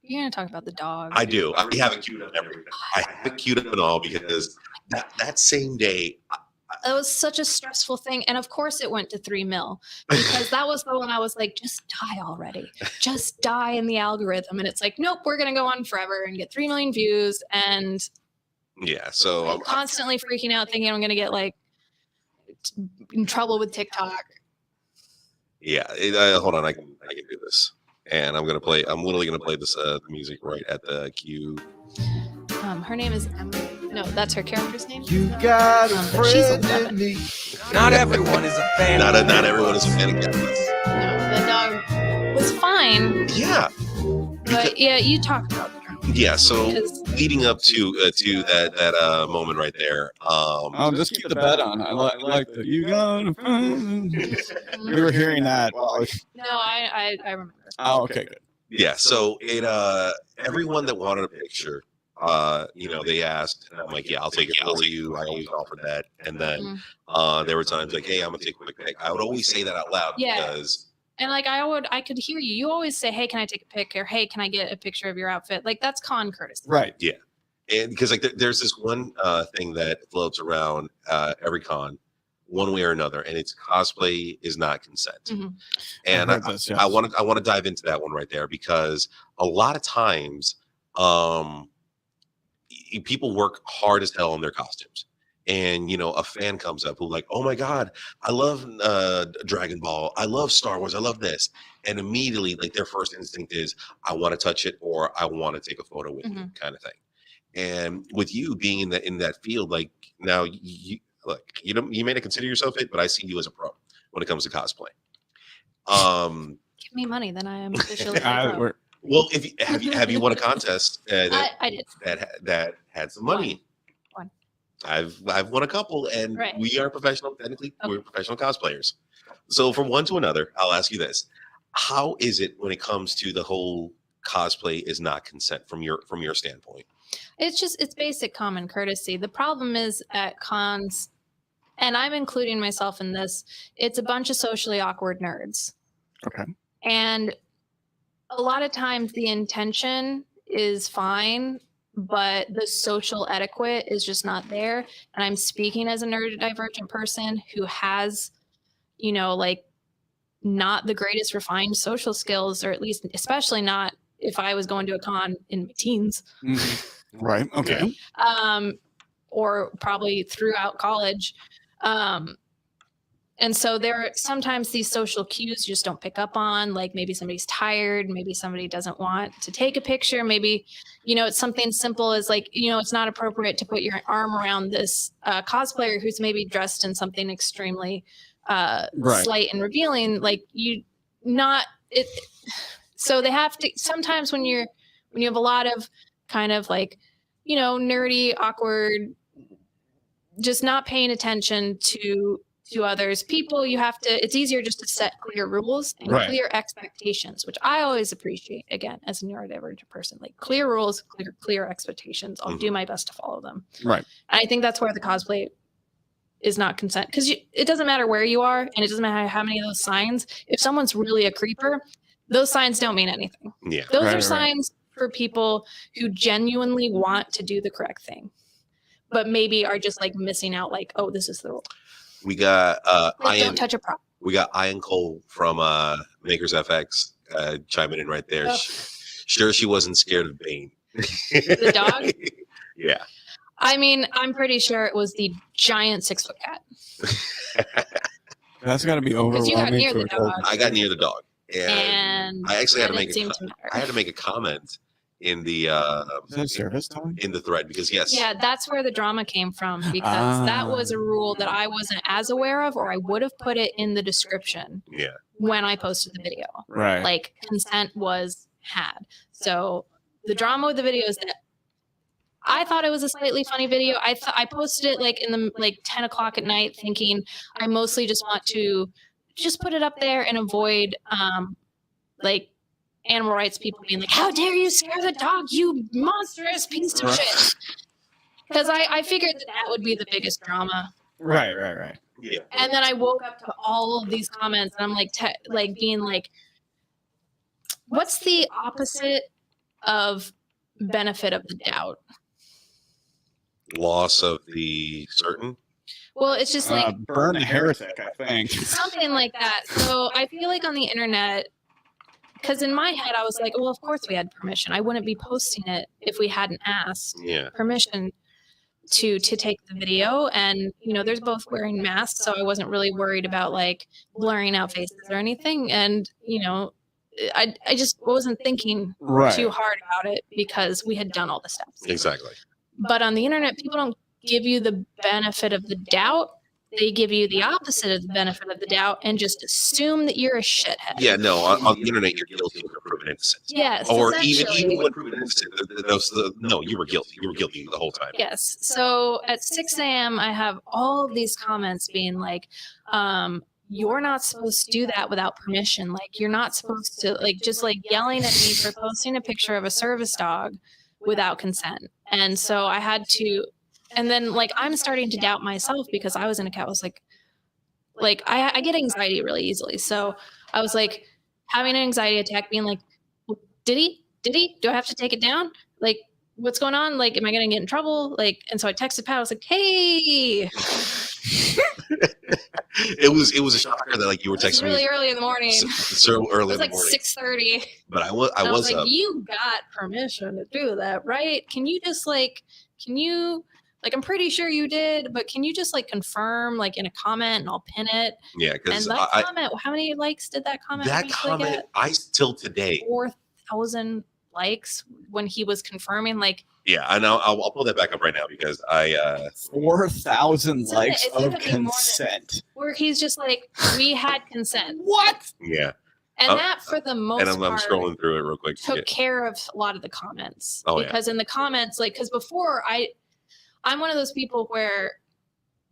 You're gonna talk about the dog. I do. I have it queued up and everything. I have it queued up and all because that same day. It was such a stressful thing. And of course it went to 3 mil because that was the one I was like, just die already. Just die in the algorithm. And it's like, nope, we're going to go on forever and get 3 million views. And yeah, so I'm constantly freaking out thinking I'm going to get like in trouble with TikTok. Yeah. Hold on. I can do this. And I'm literally going to play this music right at the cue. Her name is Emily. No, that's her character's name. You got a friend in me. Not everyone is a fan. Not everyone is a fan of Katniss. No, the dog was fine. Yeah. But yeah, you talk about the drama. Yeah, so leading up to that moment right there. Oh, just keep the bet on. I like the you gonna. We were hearing that. No, I remember. Oh, okay, good. Yeah, so it everyone that wanted a picture, they asked, and I'm like, yeah, I'll take it for you. I always offered that. And then there were times like, hey, I'm gonna take a quick pic. I would always say that out loud because and like I could hear you. You always say, hey, can I take a pic? Or hey, can I get a picture of your outfit? Like that's con courtesy. Right. Yeah. And because like there's this one thing that floats around every con one way or another, and it's cosplay is not consent. And I want to dive into that one right there because a lot of times people work hard as hell on their costumes. And a fan comes up who like, oh my God, I love Dragon Ball, I love Star Wars, I love this, and immediately like their first instinct is I want to touch it or I want to take a photo with you, kind of thing. And with you being in that field, like now you look, you may not consider yourself it, but I see you as a pro when it comes to cosplay. Give me money, then I am officially a pro. Well, have you won a contest I did that had some money? One. I've won a couple, and we are professional. Technically, we're professional cosplayers. So from one to another, I'll ask you this: how is it when it comes to the whole cosplay is not consent from your standpoint? It's basic common courtesy. The problem is at cons, and I'm including myself in this, it's a bunch of socially awkward nerds. Okay. And a lot of times the intention is fine, but the social etiquette is just not there. And I'm speaking as a neurodivergent person who has, like not the greatest refined social skills, or at least especially not if I was going to a con in my teens. Right. Okay. Or probably throughout college. And so there are sometimes these social cues you just don't pick up on, like maybe somebody's tired, maybe somebody doesn't want to take a picture. Maybe, it's something simple as like, it's not appropriate to put your arm around this cosplayer who's maybe dressed in something extremely slight and revealing, like so they have to, sometimes when you have a lot of kind of like, nerdy, awkward, just not paying attention to others, people, it's easier just to set clear rules and clear expectations, which I always appreciate, again, as a neurodivergent person, like clear rules, clear expectations. I'll do my best to follow them. Right. And I think that's where the cosplay is not consent, because it doesn't matter where you are, and it doesn't matter how many of those signs. If someone's really a creeper, those signs don't mean anything. Yeah. Those are signs for people who genuinely want to do the correct thing, but maybe are just like missing out, like, oh, this is the rule. We got don't touch a prop. We got Ian Cole from Makers FX chiming in right there. Sure, she wasn't scared of Bane. The dog? Yeah. I mean, I'm pretty sure it was the giant 6-foot cat. That's got to be overwhelming. You got near the dog. I got near the dog, and I actually had to make I had to make a comment in the service dog? In the thread, because that's where the drama came from, because that was a rule that I wasn't as aware of, or I would have put it in the description when I posted the video. Right. Like consent was had. So the drama with the video is that I thought it was a slightly funny video. I posted it like in the 10 o'clock at night, thinking I mostly just want to just put it up there and avoid like animal rights people being like, how dare you scare the dog, you monstrous piece of shit. Because I figured that would be the biggest drama. Right. Yeah. And then I woke up to all of these comments, and I'm like being like, what's the opposite of benefit of the doubt? Loss of the certain. Well, it's just like burn a heretic, I think. Something like that. So I feel like on the internet, because in my head I was like, well, of course we had permission. I wouldn't be posting it if we hadn't asked permission to take the video. And there's both wearing masks, so I wasn't really worried about like blurring out faces or anything. And I just wasn't thinking too hard about it because we had done all the steps. Exactly. But on the internet, people don't give you the benefit of the doubt. they give you the opposite of the benefit of the doubt and just assume that you're a shithead. Yeah, no, on the internet you're guilty of proven innocence. Yes. Or even when proven innocent, no, you were guilty. You were guilty the whole time. Yes. So at 6 a.m., I have all of these comments being like, you're not supposed to do that without permission. Like, you're not supposed to, like, just like yelling at me for posting a picture of a service dog without consent. And so I had to, and then like, I'm starting to doubt myself because I was in a cat. I was like I get anxiety really easily. So I was like having an anxiety attack, being like, did he, do I have to take it down? Like, what's going on? Like, am I going to get in trouble? Like, and so I texted Pat. I was like, hey, it was a shocker that like you were texting really me early in the morning. So early It was in the like morning. 6:30. But I was like, up. you got permission to do that, right? Can you just like, I'm pretty sure you did, but can you just like confirm like in a comment and I'll pin it? Yeah, And because that comment, how many likes did that comment? that eventually comment get? I still today. 4,000 likes when he was confirming, like. Yeah, and I'll pull that back up right now because I 4,000 likes it's of gonna be more than- consent. Where he's just like, we had consent. What? yeah, And that for the most and I'm part scrolling through it real quick. took Yeah. care of a lot of the comments. Oh, yeah. Because in the comments, like, because before I'm one of those people where,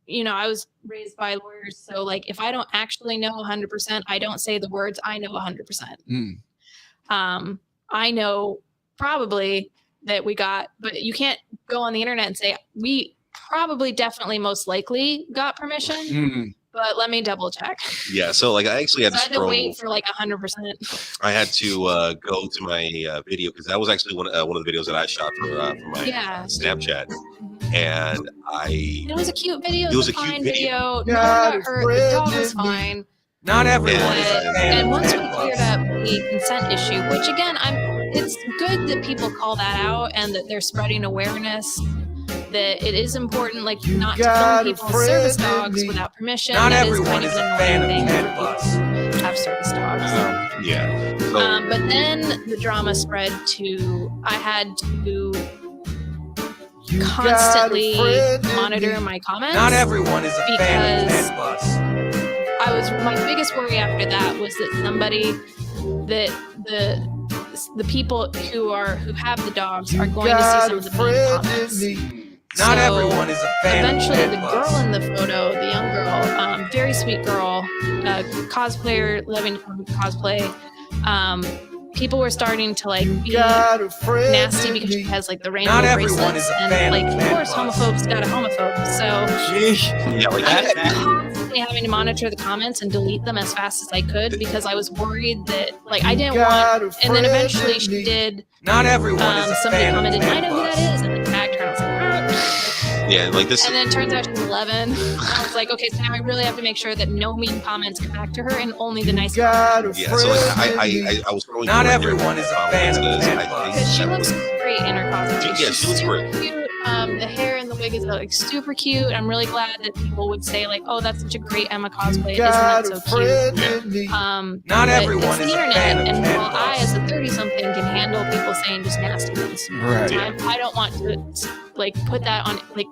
I was raised by lawyers. So like, if I don't actually know 100%, I don't say the words I know 100%. I know probably that we got, but you can't go on the internet and say we probably definitely most likely got permission, but let me double check. Yeah, so like I actually had So to I had to scroll. wait for like 100%. I had to go to my video because that was actually one of the videos that I shot for my Snapchat, and It was a cute video. It was a fine cute video. No one got hurt. The dog was fine. Not everyone is a fan And of once we Ted cleared Bus. up the consent issue, which again, it's good that people call that out and that they're spreading awareness that it is important, like not to film people with service dogs without permission. Not That everyone is is kind a of fan an of annoying Ted thing Bus. for people who have service dogs. yeah. So But then the drama spread to I had to constantly monitor my comments. Not everyone is a fan of Because Ted Bus. my biggest worry after that was that somebody that the people who have the dogs are going to see some of the mean comments. Not So everyone is a fan eventually of the Ted girl Bus. in the photo, the young girl, very sweet girl, cosplayer, loving cosplay, people were starting to like be nasty because she has like the rainbow Not everyone bracelets is a and fan like of of Ted course Bus. homophobes got a homophobe. So yeah, like I was constantly having to monitor the comments and delete them as fast as I could because I was worried that like I didn't want. And then eventually she did. Not everyone is a Somebody fan of commented, "I Ted know who that Bus. is," and then tagged her. And I was like, yeah, like this. and then it turns out she's 11. I was like, okay, so now I really have to make sure that no mean comments get back to her and only the nice comments. Yeah, so like I was scrolling. Not through right everyone there, is a fan of comments, Ted I Bus. Because she think that looks was- great in her costume. Yeah, she She's looks super great. cute. The hair and the wig is like super cute. I'm really glad that people would say like, "Oh, that's such a great Emma cosplay. Isn't that so cute?" Not but everyone it's the is a internet, fan of and Ted while I, Bus. as a 30-something, can handle people saying just nasty things, Right. I don't want to like put that on like.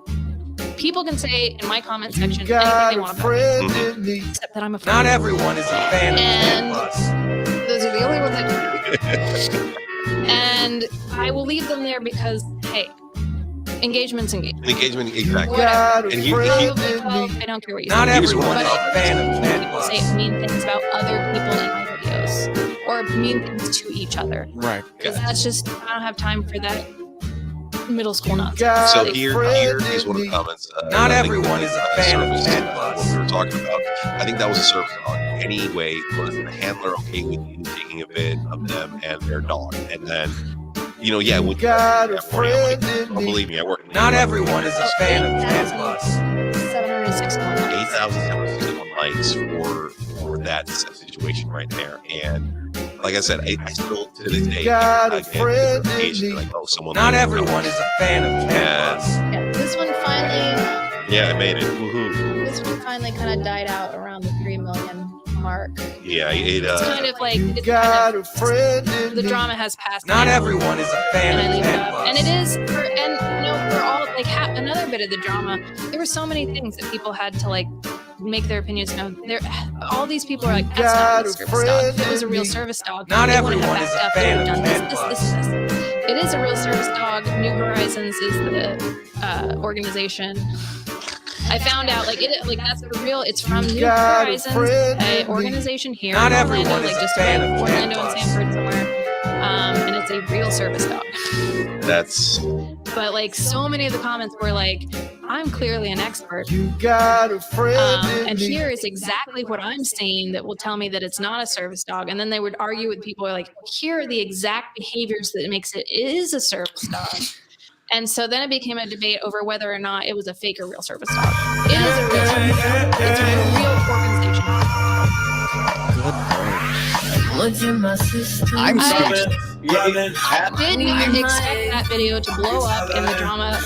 People can say in my comment section anything they want about me, except that I'm a fan. Not everyone is a fan of Ted And- Bus. Those are the only ones that and I will leave them there because hey, engagement's engagement. engagement exactly. Whatever. And I don't care what you Not say. everyone is But a fan of Ted people Bus. say mean things about other people in my videos or mean things to each other. Right. Because that's just I don't have time for that middle school nonsense. So Like, here is one of the comments. Not I think everyone is a fan of service, Ted what Bus. we were talking about. I think that was a service dog. Anyway, was the handler okay with you taking a bit of them and their dog? And then, yeah, when believe me, I work. Not everyone is a fan of Ted Bus. 761 likes. 8,761 likes for that situation right there. And like I said, I still to this day get notifications like, oh, someone. Not everyone is a fan of Ted And Bus. Yeah, this one finally yeah, I made it. Woohoo! this one finally kind of died out around the 3 million mark. Yeah, it. It's kind of like it's kind of, the drama has passed. Not now, everyone is a fan and I of leave it Ted up. Bus. And it is for for all like another bit of the drama. There were so many things that people had to like make their opinions known. All these people are like, that's not a real service dog. If it was a real service dog, Not they wouldn't everyone have is a backed up. They fan would have of done man this. It is a real service dog. New Horizons is the organization. I found out that's for real. It's from New Horizons, an organization here Not in everyone Orlando, is like a just fan above of Orlando and Campus. Sanford somewhere. And it's a real service dog. That's But like so many of the comments were like, I'm clearly an expert. You got a friend And here is exactly what I'm saying that will tell me that it's not a service dog. And then they would argue with people like, here are the exact behaviors that makes it is a service dog. And so then it became a debate over whether or not it was a fake or real service dog. It is a real service dog. It's a real organization. I'm sorry. I did not expect that video to blow up in the drama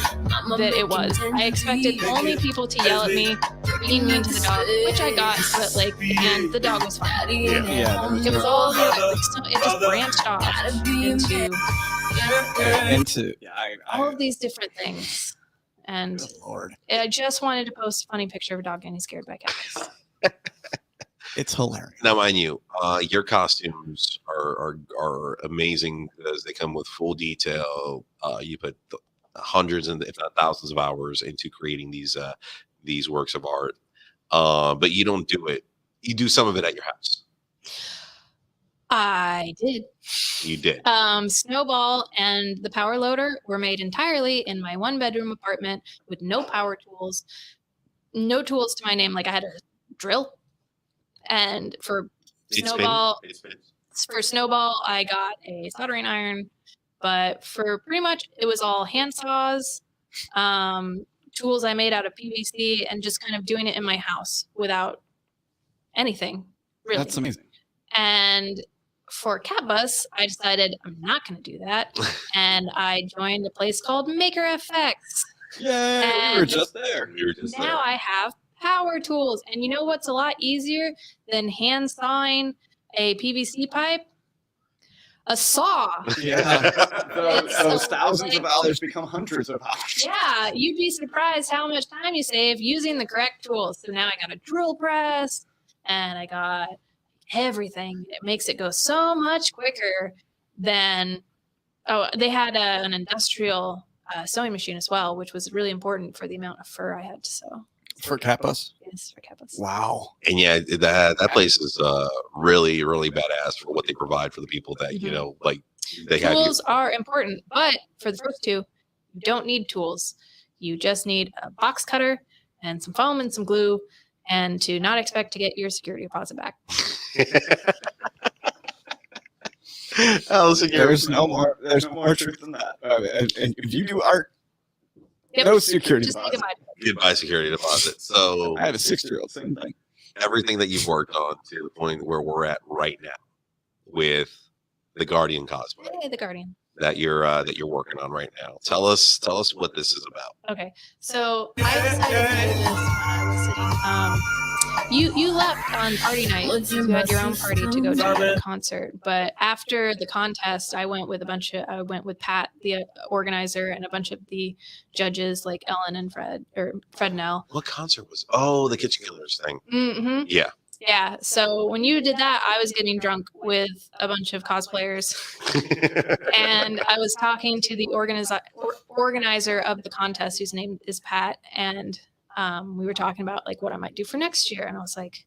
that it was. I expected only people to yell at me for being mean to the dog, which I got, but like, again, the dog was fine. Yeah. It was all, it just branched off into all of these different things. And Lord. I just wanted to post a funny picture of a dog getting scared by cats. It's hilarious. now, mind you, your costumes are amazing because they come with full detail. You put hundreds and if not thousands of hours into creating these works of art. But you don't do it. You do some of it at your house. I did. You did. Snowball and the power loader were made entirely in my 1-bedroom apartment with no power tools, no tools to my name. Like I had a drill. And for Snowball, I got a soldering iron. But for pretty much, it was all hand saws, tools I made out of PVC, and just kind of doing it in my house without anything. Really. That's amazing. And for Cat Bus, I decided I'm not going to do that. And I joined a place called Maker FX. Yay, we were just there. Now I have power tools. And you know what's a lot easier than hand sawing a PVC pipe? A saw. Yeah. Those thousands of dollars become hundreds of dollars. Yeah, you'd be surprised how much time you save using the correct tools. So now I got a drill press and I got everything. It makes it go so much quicker than, they had an industrial sewing machine as well, which was really important for the amount of fur I had to sew. For Cat Bus? Yes, for Cat Bus. Wow. And yeah, that place is really, really badass for what they provide for the people that, you know, like they have. Tools are important, but for the first two, you don't need tools. You just need a box cutter and some foam and some glue, and to not expect to get your security deposit back. Allison, There's no more truth than that. And if you do art, Yep. no security Just deposit. think about it. goodbye security deposit. So I have a 6-year-old, same thing. everything that you've worked on to the point where we're at right now with the Guardian cosplay Hey, the Guardian. that you're working on right now. Tell us what this is about. Okay, so I decided to do this when I was sitting. You left on party night. You had your own party to go to the concert, but after the contest, I went with Pat, the organizer, and a bunch of the judges like Ellen and Fred and Elle. What concert was? Oh, the Kitchen Killers thing. Mm-hmm. Yeah. Yeah. So when you did that, I was getting drunk with a bunch of cosplayers, and I was talking to the organizer of the contest, whose name is Pat, and we were talking about like what I might do for next year, and I was like,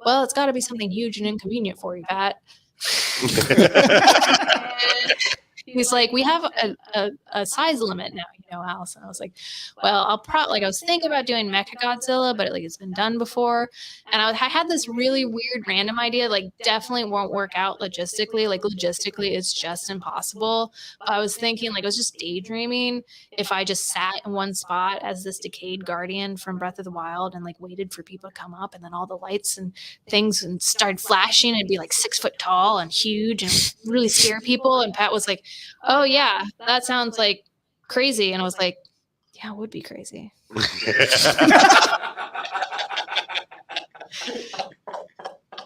"Well, it's got to be something huge and inconvenient for you, Pat." He's like, "We have a size limit now, you know, Allison." I was like, "Well, I was thinking about doing Mecha Godzilla, but it's been done before." And I had this really weird random idea, like definitely won't work out logistically. Like logistically, it's just impossible. I was thinking, like I was just daydreaming if I just sat in one spot as this decayed guardian from Breath of the Wild and like waited for people to come up, and then all the lights and things and started flashing. I'd be like 6 foot tall and huge and really scare people. And Pat was like, "Oh yeah, that sounds like crazy." And I was like, "Yeah, it would be crazy."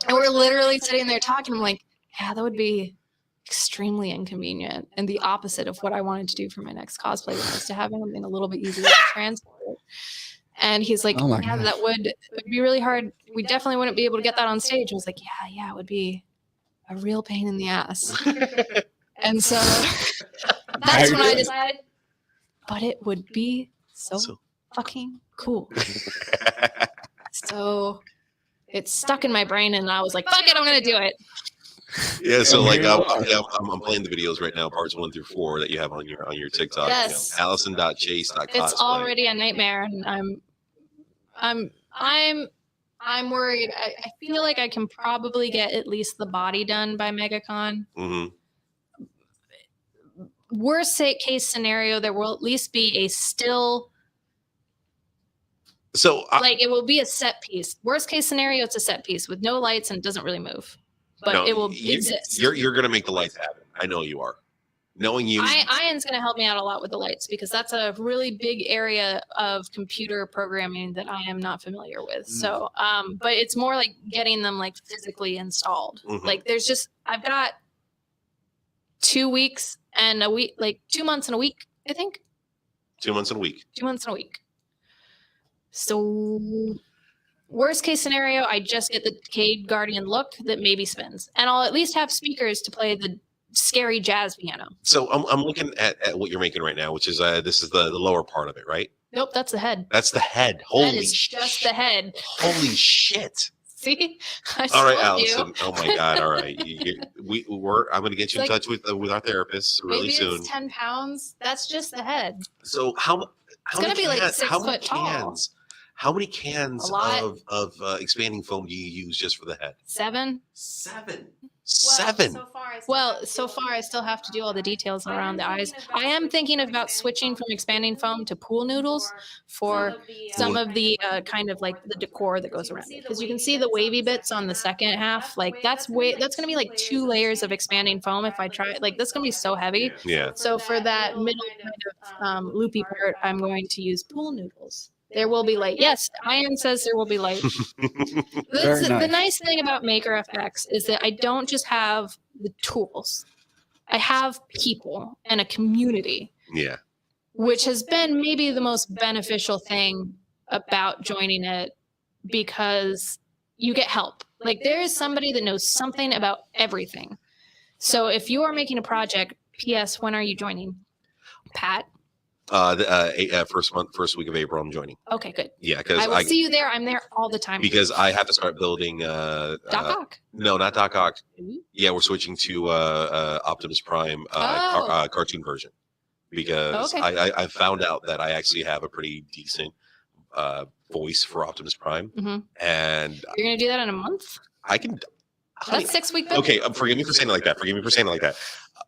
And we're literally sitting there talking. I'm like, "Yeah, that would be extremely inconvenient and the opposite of what I wanted to do for my next cosplay, was to have something a little bit easier to transport." And he's like, Oh my yeah, gosh. that would be really hard. We definitely wouldn't be able to get that on stage. I was like, yeah, it would be a real pain in the ass. And so that's when I decided, but it would be so fucking cool. So it stuck in my brain, and I was like, fuck it, I'm going to do it. Yeah, so like I'm playing the videos right now, parts 1 through 4 that you have on your TikTok. Yes. Allison.chase.cosplay. It's already a nightmare, and I'm worried. I feel like I can probably get at least the body done by MegaCon. Mm-hmm. Worst case scenario, there will at least be a still. So like it will be a set piece. Worst case scenario, it's a set piece with no lights and it doesn't really move, but it will exist. You're gonna make the lights happen. I know you are. Knowing you, Ian's gonna help me out a lot with the lights because that's a really big area of computer programming that I am not familiar with. So, but it's more like getting them like physically installed. Mm-hmm. Like I've got 2 weeks and a week, like 2 months and a week, I think. 2 months and a week. 2 months and a week. So worst case scenario, I just get the Cade Guardian look that maybe spins. And I'll at least have speakers to play the scary jazz piano. So I'm looking at what you're making right now, which is this is the lower part of it, right? Nope, that's the head. That's the head. Holy that is just the head. Holy shit. See? All right, Allison. Oh my God. All right. I'm going to get you in touch with our therapist really maybe soon. It's 10 pounds. That's just the head. So how going to be like 6 foot tall. How many cans of expanding foam do you use just for the head? 7. 7. Well, so far I still have to do all the details around the eyes. I am thinking about switching from expanding foam to pool noodles for some of the kind of like the decor that goes around it. Because you can see the wavy bits on the second half. Like that's going to be like 2 layers of expanding foam if I try it. Like that's going to be so heavy. Yeah. So for that middle kind of loopy part, I'm going to use pool noodles. There will be light. Yes, Ian says there will be light. The nice thing about Maker FX is that I don't just have the tools. I have people and a community. Yeah. Which has been maybe the most beneficial thing about joining it because you get help. Like there is somebody that knows something about everything. So if you are making a project, P.S., when are you joining? Pat? First week of April, I'm joining. Okay, good. Yeah, because I will see you there. I'm there all the time. Because I have to start building. Doc Ock? No, not Doc Ock. Mm-hmm. Yeah, we're switching to Optimus Prime cartoon version because I found out that I actually have a pretty decent voice for Optimus Prime, and you're gonna do that in a month. I can. That's 6 weeks. Okay, forgive me for saying it like that.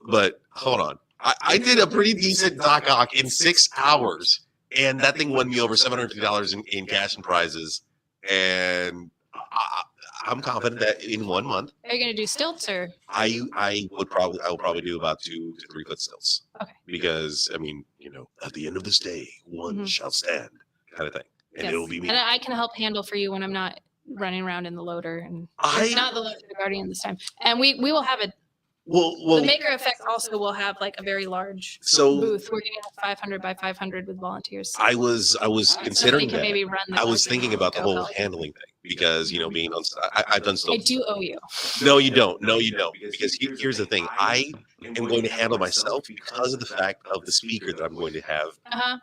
But hold on. I did a pretty decent Doc Ock in 6 hours, and that thing won me over $750 in cash and prizes. And I'm confident that in 1 month, are you going to do stilts or? I will probably do about 2 to 3 foot stilts. Okay. Because I mean, at the end of this day, one shall stand, kind of thing, and it'll be me. And I can help handle for you when I'm not running around in the loader and not the loader, the Guardian this time. And we will have a. Well, the Maker Effect also will have like a very large booth. We're going to have 500 by 500 with volunteers. I was considering that. Maybe run I was thinking about the whole handling thing because being on. I've done stuff. I do owe you. No, you don't. Because here's the thing. I am going to handle myself because of the fact of the speaker that I'm going to have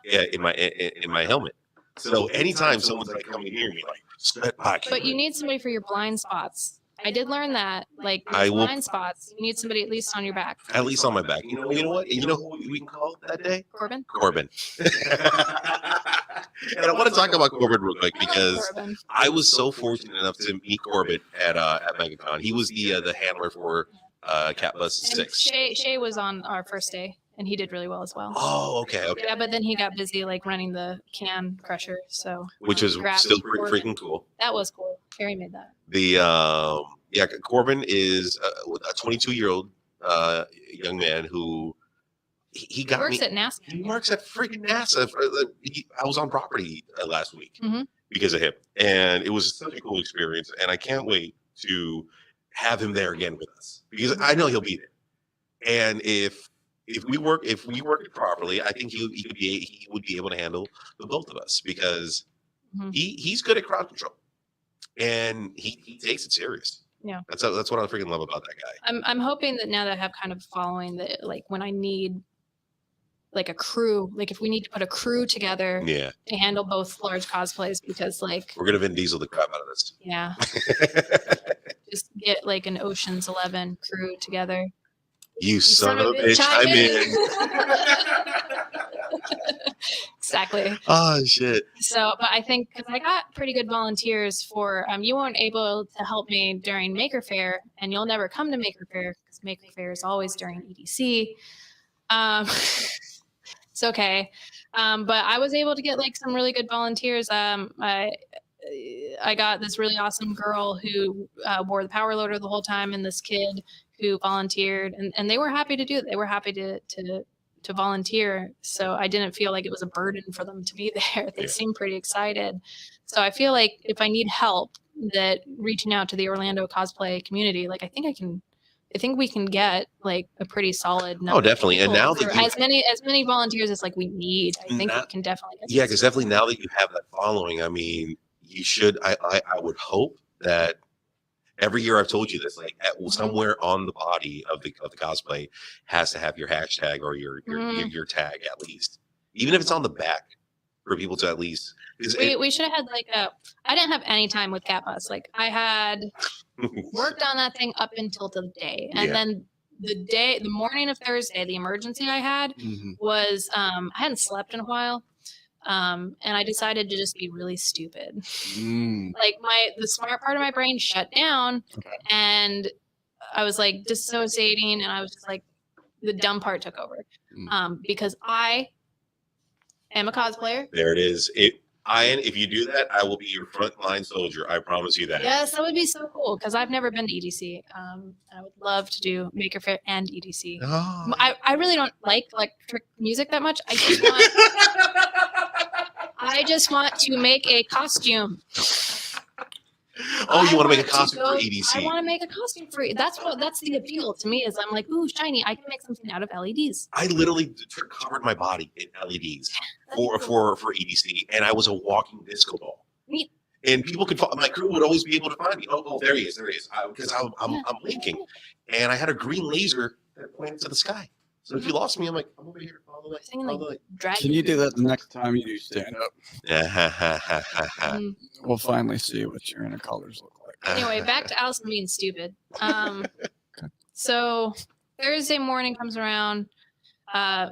in my helmet. So anytime someone's like coming near me, like step back. But you need somebody for your blind spots. I did learn that, like blind spots, you need somebody at least on your back. At least on my back. You know what? You know who we can call that day? Corbin. And I want to talk about Corbin real quick because I was so fortunate enough to meet Corbin at MegaCon. He was the handler for Cat Bus 6. Shay was on our first day. And he did really well as well. Oh, okay. Yeah, but then he got busy like running the can crusher, so which was still freaking cool. That was cool. Carrie made that. Corbin is a 22-year-old young man who he works at NASA. He works at freaking NASA. I was on property last week because of him, and it was such a cool experience. And I can't wait to have him there again with us because I know he'll be there. And if we work it properly, I think he would be able to handle the both of us because he's good at crowd control, and he takes it serious. Yeah, that's what I freaking love about that guy. I'm hoping that now that I have kind of following that, like when I need like a crew, like if we need to put a crew together to handle both large cosplays, because like we're gonna Vin Diesel the crap out of this. Yeah. Just get like an Ocean's 11 crew together. You son of a bitch, I'm in. Exactly. Oh shit. So, but I think because I got pretty good volunteers for you weren't able to help me during Maker Faire, and you'll never come to Maker Faire because Maker Faire is always during EDC. It's okay. But I was able to get like some really good volunteers. I got this really awesome girl who wore the power loader the whole time, and this kid who volunteered, and they were happy to do it. They were happy to volunteer. So I didn't feel like it was a burden for them to be there. They seemed pretty excited. So I feel like if I need help, that reaching out to the Orlando cosplay community, like I think we can get like a pretty solid number. Oh, definitely. And now that as many volunteers as like we need, I think we can definitely get. Yeah, because definitely now that you have that following, I mean, you should. I would hope that every year I've told you this, like somewhere on the body of the cosplay has to have your hashtag or your tag at least, even if it's on the back for people to at least. We should have had like I didn't have any time with Cat Bus. Like I had worked on that thing up until the day, and then the morning of Thursday, the emergency I had was I hadn't slept in a while. And I decided to just be really stupid. Like the smart part of my brain shut down, and I was like dissociating, and I was just like the dumb part took over. Because I am a cosplayer. There it is. If you do that, I will be your frontline soldier. I promise you that. Yes, that would be so cool because I've never been to EDC. I would love to do Maker Faire and EDC. Oh. I really don't like electric music that much. I just want to make a costume. Oh, you want to make a costume for EDC? I want to make a costume for you. That's the appeal to me is I'm like, ooh, shiny. I can make something out of LEDs. I literally covered my body in LEDs for EDC, and I was a walking disco ball. Neat. And people could, my crew would always be able to find me. Oh, there he is, because I'm blinking, and I had a green laser that pointed to the sky. So if you lost me, I'm like, I'm over here all the way. Can you do that the next time you do stand up? Yeah. We'll finally see what your inner colors look like. Anyway, back to Allison being stupid. So Thursday morning comes around.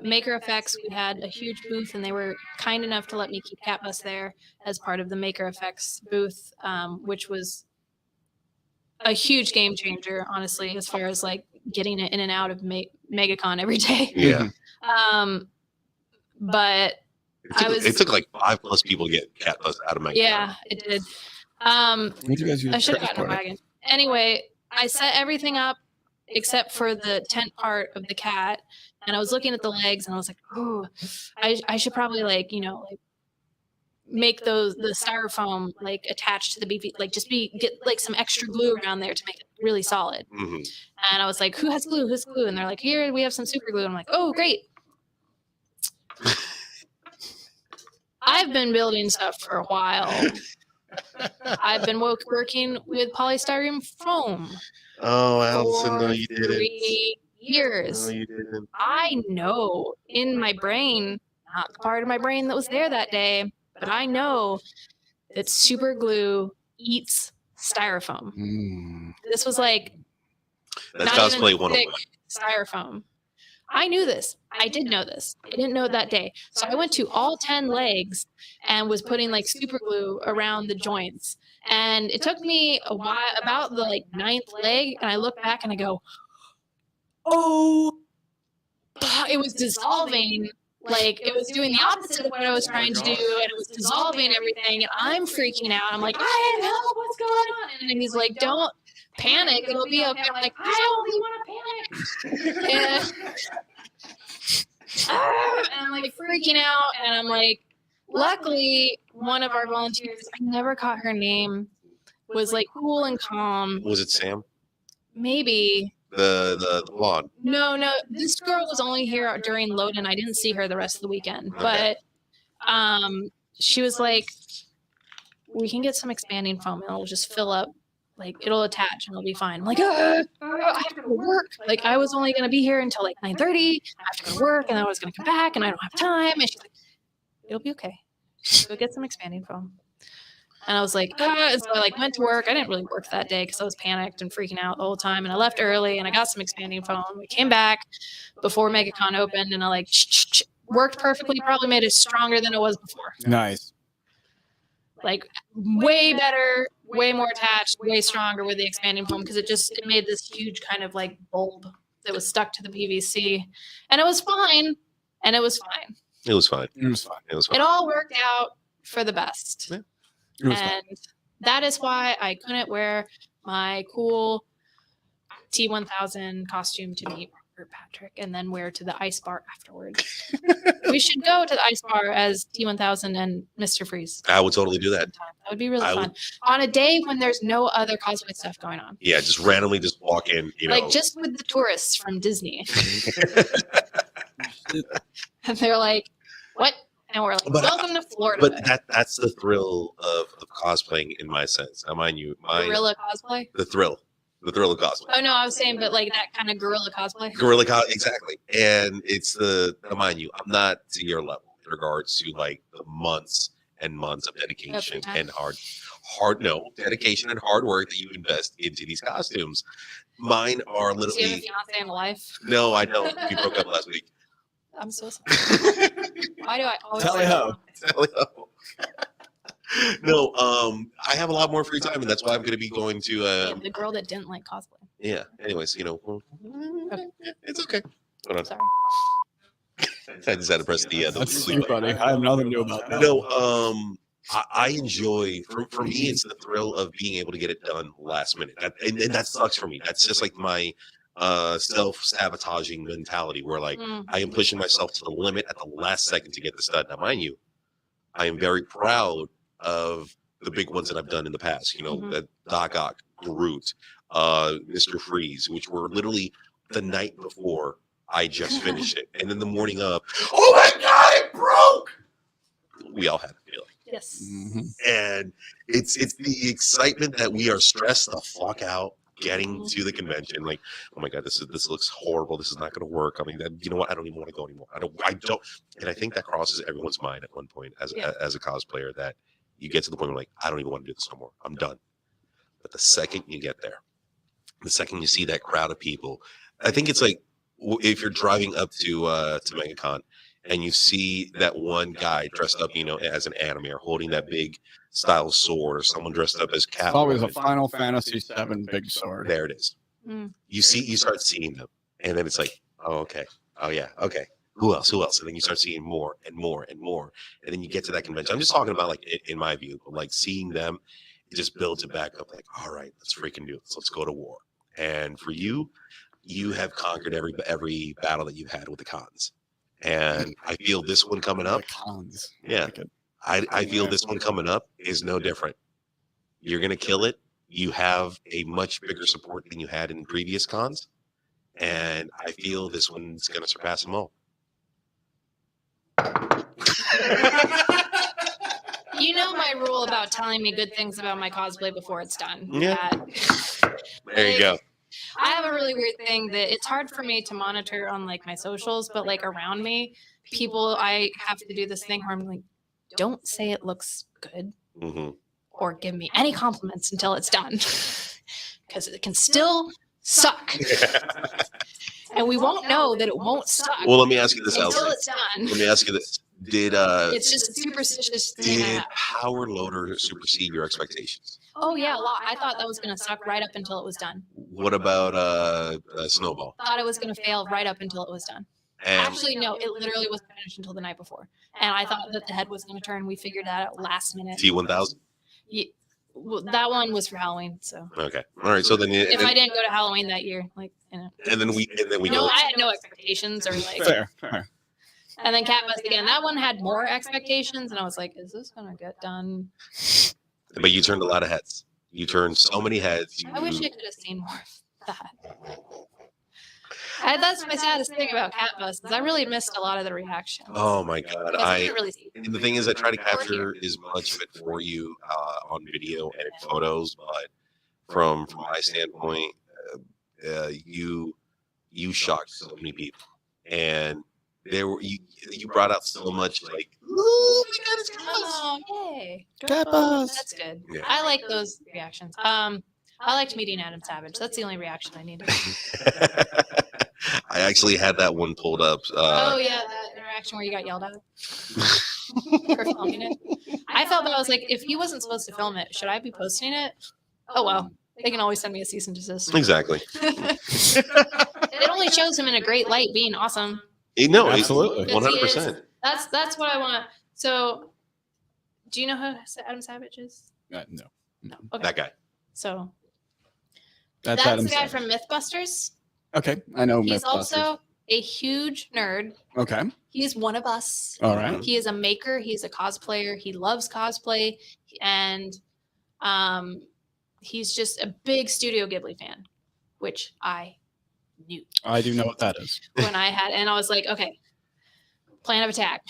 Maker Effects, we had a huge booth, and they were kind enough to let me keep Cat Bus there as part of the Maker Effects booth, which was a huge game changer, honestly, as far as like getting it in and out of MegaCon every day. Yeah. But it took like 5+ people to get Cat Bus out of MegaCon. Yeah, it did. I should have gotten a wagon. Anyway, I set everything up except for the tent part of the cat, and I was looking at the legs, and I was like, "Oh, I should probably make the styrofoam like attached to the BV, like get like some extra glue around there to make it really solid." And I was like, "Who has glue? Who's glue?" And they're like, "Here, we have some super glue." And I'm like, "Oh, great." I've been building stuff for a while. I've been working with polystyrene foam. Oh, Allison, no, you didn't. 3 years. No, you didn't. I know in my brain, not the part of my brain that was there that day, but I know that super glue eats styrofoam. This was like that's cosplay 101. Styrofoam. I knew this. I did know this. I didn't know it that day. So I went to all 10 legs and was putting like super glue around the joints. And it took me a while, about the like 9th leg, and I look back and I go, oh, it was dissolving. Like it was doing the opposite of what I was trying to do, and it was dissolving everything. And I'm freaking out. I'm like, I have help. What's going on? And he's like, don't panic. It'll be okay. I'm like, I don't really want to panic. And I'm like freaking out. And I'm like, luckily, one of our volunteers, I never caught her name, was like cool and calm. Was it Sam? Maybe. The blonde. No. This girl was only here during load-in. I didn't see her the rest of the weekend. Okay. But she was like, we can get some expanding foam and it'll just fill up. Like, it'll attach and it'll be fine. I'm like, I have to go to work. Like, I was only going to be here until like 9:30. I have to go to work, and then I was going to come back, and I don't have time. And she's like, it'll be okay. Go get some expanding foam. And I was like, and so I like went to work. I didn't really work that day because I was panicked and freaking out the whole time. And I left early, and I got some expanding foam. I came back before MegaCon opened, and I like worked perfectly. Probably made it stronger than it was before. Nice. Like way better, way more attached, way stronger with the expanding foam because it made this huge kind of like bulb that was stuck to the PVC, and it was fine. And it was fine. It was fine. It was fine. It was fine. It all worked out for the best. Yeah. And that is why I couldn't wear my cool T1000 costume to meet Robert Patrick and then wear to the ice bar afterwards. We should go to the ice bar as T1000 and Mr. Freeze. I would totally do that. That would be really fun. On a day when there's no other cosplay stuff going on. Yeah, just randomly just walk in, Like just with the tourists from Disney. And they're like, what? And we're like, welcome to Florida. But that's the thrill of cosplaying in my sense. Now, mind you, Gorilla cosplay? The thrill of cosplay. Oh, no, I was saying, but like that kind of gorilla cosplay. Exactly. And it's mind you, I'm not to your level in regards to like the months and months of dedication and dedication and hard work that you invest into these costumes. Mine are literally. Do you have a fiance and a life? No, I don't. We broke up last week. I'm so sorry. Why do I always Tally ho. No, I have a lot more free time, and that's why I'm going to be going to the girl that didn't like cosplay. Yeah. Anyways, it's okay. Hold on. Sorry. I just had to press the That's too funny. I have nothing new about that. No, I enjoy. For me, it's the thrill of being able to get it done last minute, and that sucks for me. That's just like my self-sabotaging mentality where like I am pushing myself to the limit at the last second to get this done. Now, mind you, I am very proud of the big ones that I've done in the past, that Doc Ock, Groot, Mr. Freeze, which were literally the night before I just finished it. And then the morning of, oh my God, it broke. We all had a feeling. Yes. Mm-hmm. And it's the excitement that we are stressed the fuck out getting to the convention, like, oh my God, this looks horrible. This is not going to work. I mean, you know what? I don't even want to go anymore. I don't. And I think that crosses everyone's mind at one point as a cosplayer that you get to the point where like, I don't even want to do this no more. I'm done. But the second you get there, the second you see that crowd of people, I think it's like if you're driving up to MegaCon and you see that one guy dressed up, as an anime or holding that big style sword, or someone dressed up as Catwoman. It's always a Final Fantasy VII big sword. There it is. You start seeing them, and then it's like, oh, okay, oh yeah, okay. Who else? And then you start seeing more and more and more, and then you get to that convention. I'm just talking about like in my view, but like seeing them, it just builds it back up. Like, all right, let's freaking do this. Let's go to war. And for you, you have conquered every battle that you've had with the cons. And I feel this one coming up. Cons. Yeah. I feel this one coming up is no different. You're going to kill it. You have a much bigger support than you had in previous cons. And I feel this one's going to surpass them all. You know my rule about telling me good things about my cosplay before it's done. Yeah. There you go. I have a really weird thing that it's hard for me to monitor on like my socials, but like around me, I have to do this thing where I'm like, don't say it looks good or give me any compliments until it's done because it can still suck. And we won't know that it won't suck. Well, let me ask you this, until Allison. it's done. Let me ask you this. It's just a superstitious thing. Did Power Loader supersede your expectations? Oh yeah, a lot. I thought that was going to suck right up until it was done. What about Snowball? Thought it was going to fail right up until it was done. And actually, no, it literally wasn't finished until the night before. And I thought that the head was going to turn. We figured that out last minute. T1000? Yeah, well, that one was for Halloween. So okay, all right. So then, if I didn't go to Halloween that year, like, and then we no, I had no expectations or like. Fair. And then Cat Bust again. That one had more expectations, and I was like, "Is this gonna get done?" But you turned a lot of heads. You turned so many heads. I wish I could have seen more of that. That's my saddest thing about Cat Bus. Is I really missed a lot of the reactions. Oh my god! Because I didn't really see And the thing is, I try to Or capture as much of it for you on video and in photos, but from my standpoint, you shocked so many people, and there were you brought out so much like, oh my god, it's Cat Bus. Oh, yay. Cat Bus. That's good. Yeah. I like those reactions. I liked meeting Adam Savage. That's the only reaction I needed. I actually had that one pulled up. Oh yeah, that interaction where you got yelled at for filming it. I felt that I was like, if he wasn't supposed to film it, should I be posting it? Oh well, they can always send me a cease and desist. Exactly. It only shows him in a great light, being awesome. No, Absolutely. 100%. That's what I want. So, do you know who Adam Savage is? No. No. Okay. That guy. So That's that's Adam the guy Savage. from MythBusters. Okay, I know He's Mythbusters. also a huge nerd. Okay, He's one of us. all right. He is a maker. He's a cosplayer. He loves cosplay, and he's just a big Studio Ghibli fan, which I knew I do know what that is. when and I was like, okay, plan of attack.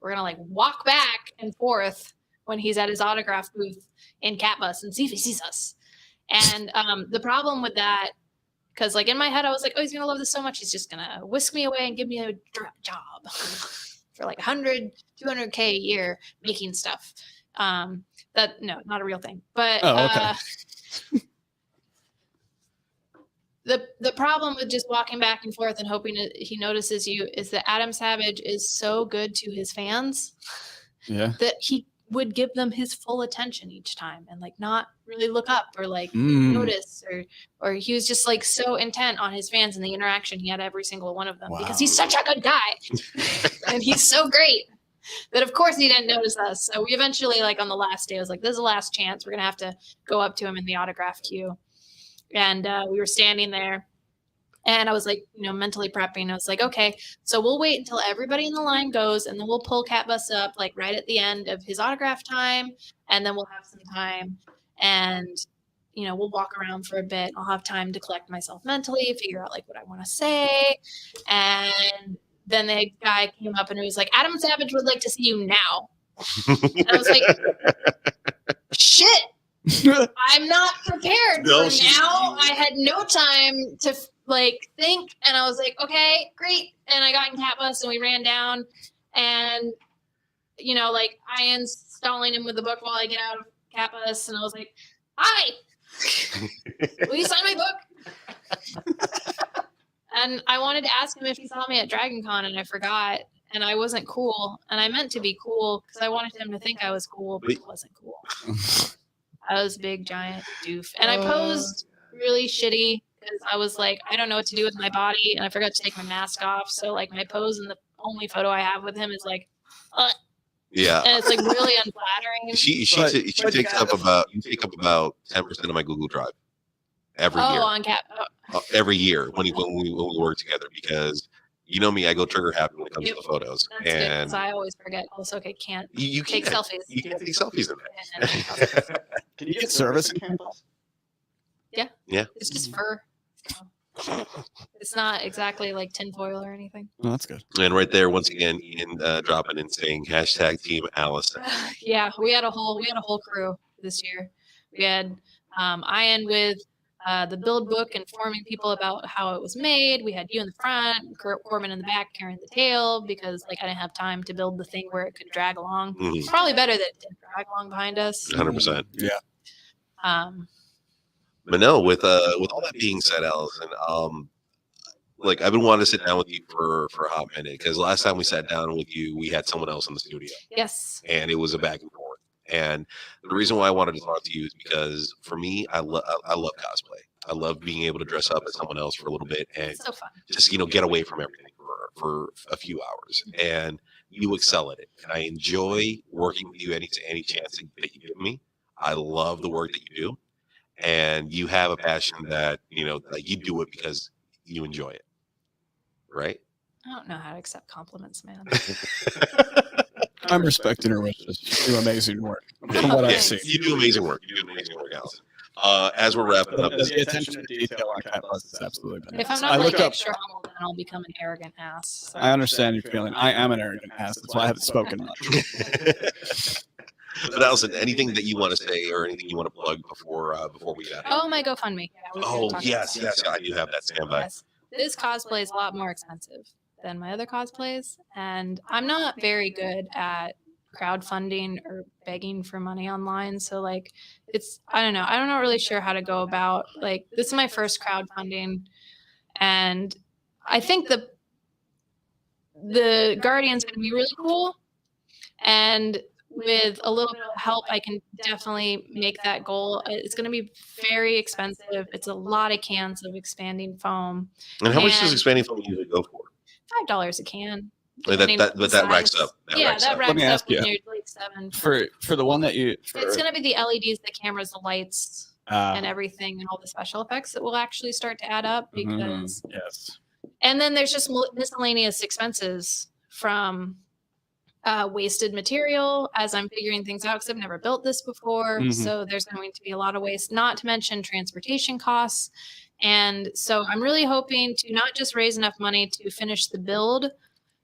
We're gonna like walk back and forth when he's at his autograph booth in Cat Bus and see if he sees us. And the problem with that, because like in my head I was like, oh, he's gonna love this so much, he's just gonna whisk me away and give me a job for like 100 200K a year making stuff. That no, not a real thing. But the problem with just walking back and forth and hoping that he notices you is that Adam Savage is so good to his fans Yeah. that he would give them his full attention each time and like not really look up or like notice or he was just like so intent on his fans and the interaction he had every single one of them because he's such a good guy and he's so great that of course he didn't notice us. So we eventually, like on the last day, I was like, this is the last chance. We're gonna have to go up to him in the autograph queue. And we were standing there and I was like, mentally prepping. I was like, okay, so we'll wait until everybody in the line goes and then we'll pull Cat Bus up like right at the end of his autograph time. And then we'll have some time and, we'll walk around for a bit. I'll have time to collect myself mentally, figure out like what I want to say. And then the guy came up and he was like, Adam Savage would like to see you now. And I was like, shit. I'm not prepared for now. I had no time to think, and I was like, okay, great. And I got in Cat Bus and we ran down, and Ian's stalling him with the book while I get out of Cat Bus, and I was like, hi, will you sign my book? And I wanted to ask him if he saw me at Dragon Con, and I forgot, and I wasn't cool, and I meant to be cool because I wanted him to think I was cool, but it wasn't cool. I was a big giant doof. And I posed really shitty because I was like, I don't know what to do with my body. And I forgot to take my mask off. So like my pose and the only photo I have with him is like, yeah. And it's like really unflattering. She takes up about 10% of my Google Drive every year. On Cat. Every year when we work together, because you know me, I go trigger happy when it comes to the photos. That's and good, I always forget. Also, I can't take selfies. You can't take selfies in that. Can you get service in Cat Bus? Yeah. It's just fur. It's not exactly like tinfoil or anything. Oh, that's good. And right there, once again, Ian dropping in saying #Team Allison. Yeah, we had a whole crew this year. We had Ian with the build book informing people about how it was made. We had you in the front, Corbin in the back carrying the tail because I didn't have time to build the thing where it could drag along. Mm-hmm. It's probably better that it didn't drag along behind us. 100%. Yeah. But no, with all that being said, Allison, I've been wanting to sit down with you for a hot minute because last time we sat down with you, we had someone else in the studio. Yes. And it was a back and forth. And the reason why I wanted to talk to you is because for me, I love cosplay. I love being able to dress up as someone else for a little bit and so fun. Just get away from everything for a few hours. And you excel at it. And I enjoy working with you any chance that you give me. I love the work that you do. And you have a passion that, you do it because you enjoy it. Right? I don't know how to accept compliments, man. I'm respecting her wishes. You do amazing work. From what I've seen. You do amazing work. Allison. as we're wrapping up this, The attention to detail on Cat Buzz is absolutely bananas. If I'm I not looked like up. extra humble, then I'll become an arrogant ass. So. I understand your feeling. I am an arrogant ass. That's why I haven't spoken much. But Allison, anything that you want to say or anything you want to plug before we got? Oh, my GoFundMe. Yeah, we were gonna talk yes, about that. I do have that standby. Yes. This cosplay is a lot more expensive than my other cosplays, and I'm not very good at crowdfunding or begging for money online. So like, I'm not really sure how to go about, like, this is my first crowdfunding, and I think the Guardian's gonna be really cool, and with a little bit of help, I can definitely make that goal. It's going to be very expensive. It's a lot of cans of expanding foam. And how much does expanding foam usually go for? $5 a can. But that racks up. That racks up when you're like $7. For the one that you, it's going to be the LEDs, the cameras, the lights, and everything, and all the special effects that will actually start to add up. Because yes. And then there's just miscellaneous expenses from wasted material as I'm figuring things out, because I've never built this before. So there's going to be a lot of waste, not to mention transportation costs. And so I'm really hoping to not just raise enough money to finish the build,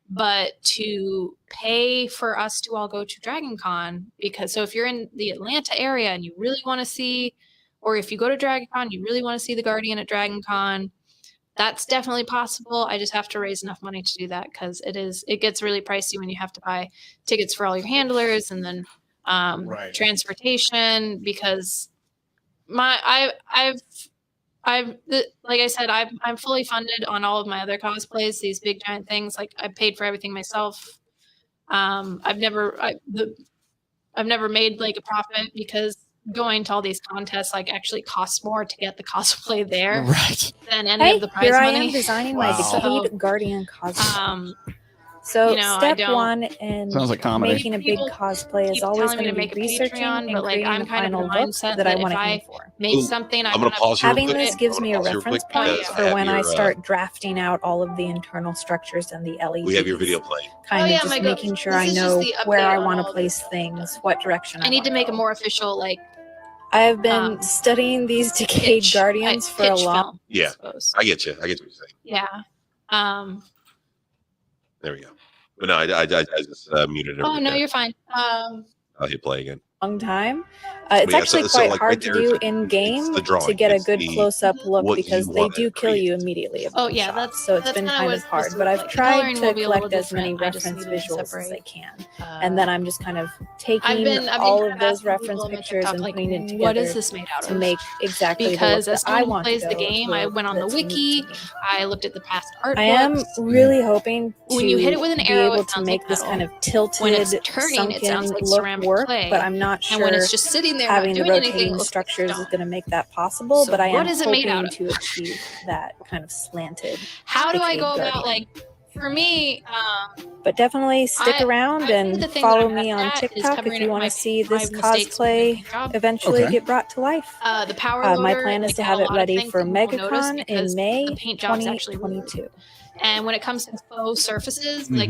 but to pay for us to all go to Dragon Con. Because so if you're in the Atlanta area and you really want to see, or if you go to Dragon Con, you really want to see the Guardian at Dragon Con, that's definitely possible. I just have to raise enough money to do that, because it gets really pricey when you have to buy tickets for all your handlers and then transportation, because I've like I said, I'm fully funded on all of my other cosplays, these big giant things. Like, I paid for everything myself. I've never made like a profit, because going to all these contests like actually costs more to get the cosplay there than any of the prize money. Here I am designing my Decade Guardian cosplay. So step one in making a big cosplay is always going to be researching and creating the final look that I want to aim for. Make something I'm going to pause here. Having this gives me a reference point for when I start drafting out all of the internal structures and the LEDs. We have your video playing. Kind of just making sure I know where I want to place things, what direction I need to make a more official, like, I have been studying these Decade Guardians for a long. Yeah, I get you. I get what you're saying. Yeah. There we go. But no, I just muted it. Oh no, you're fine. I'll hit play again. Long time. It's actually quite hard to do in game to get a good close-up look, because they do kill you immediately. Oh yeah, it's been kind of hard. But I've tried to collect as many reference visuals as I can, and then I'm just kind of taking all of those reference pictures and putting it together. What is this made out of? To make exactly because the look as that I someone want plays to the go game, I went on the wiki. I looked at the past art. I am really hoping when you hit it with an arrow, be able to make this kind of tilted, when it's turning, it sounds like ceramic clay. But I'm not sure. And when it's just sitting there, having the rotating anything, structures is going to make that possible. So but I am what is it made out hoping to achieve that kind of slanted. How do I go about, like, for me? But definitely stick around and follow me on TikTok if you want to see this cosplay eventually get brought to life. The power my plan is to have it ready for MegaCon in May 2022. And when it comes to faux surfaces, like,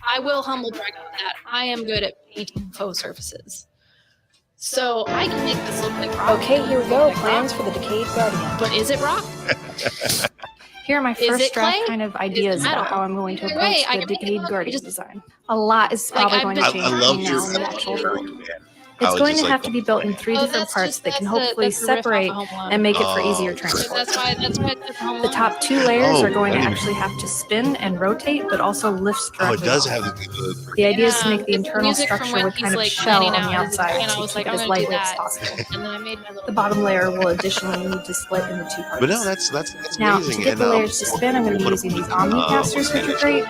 I will humble brag on that. I am good at painting faux surfaces. So I can make this look like rock. Okay, here we go. Plans for the Decade Guardian. But is it rock? Here are my first draft kind of ideas about how I'm going to approach the Decade Guardian design. A lot is probably going to change between now and the actual build. It's going to have to be built in 3 different parts that can hopefully separate and make it for easier transport. The top 2 layers are going to actually have to spin and rotate, but also lifts directly. It does have the idea is to make the internal structure with kind of shell on the outside to keep it as lightweight as possible. The bottom layer will additionally need to split into 2 parts. But no, that's now, amazing. to get the layers to spin, I'm going to be using these Omnicasters, which are great.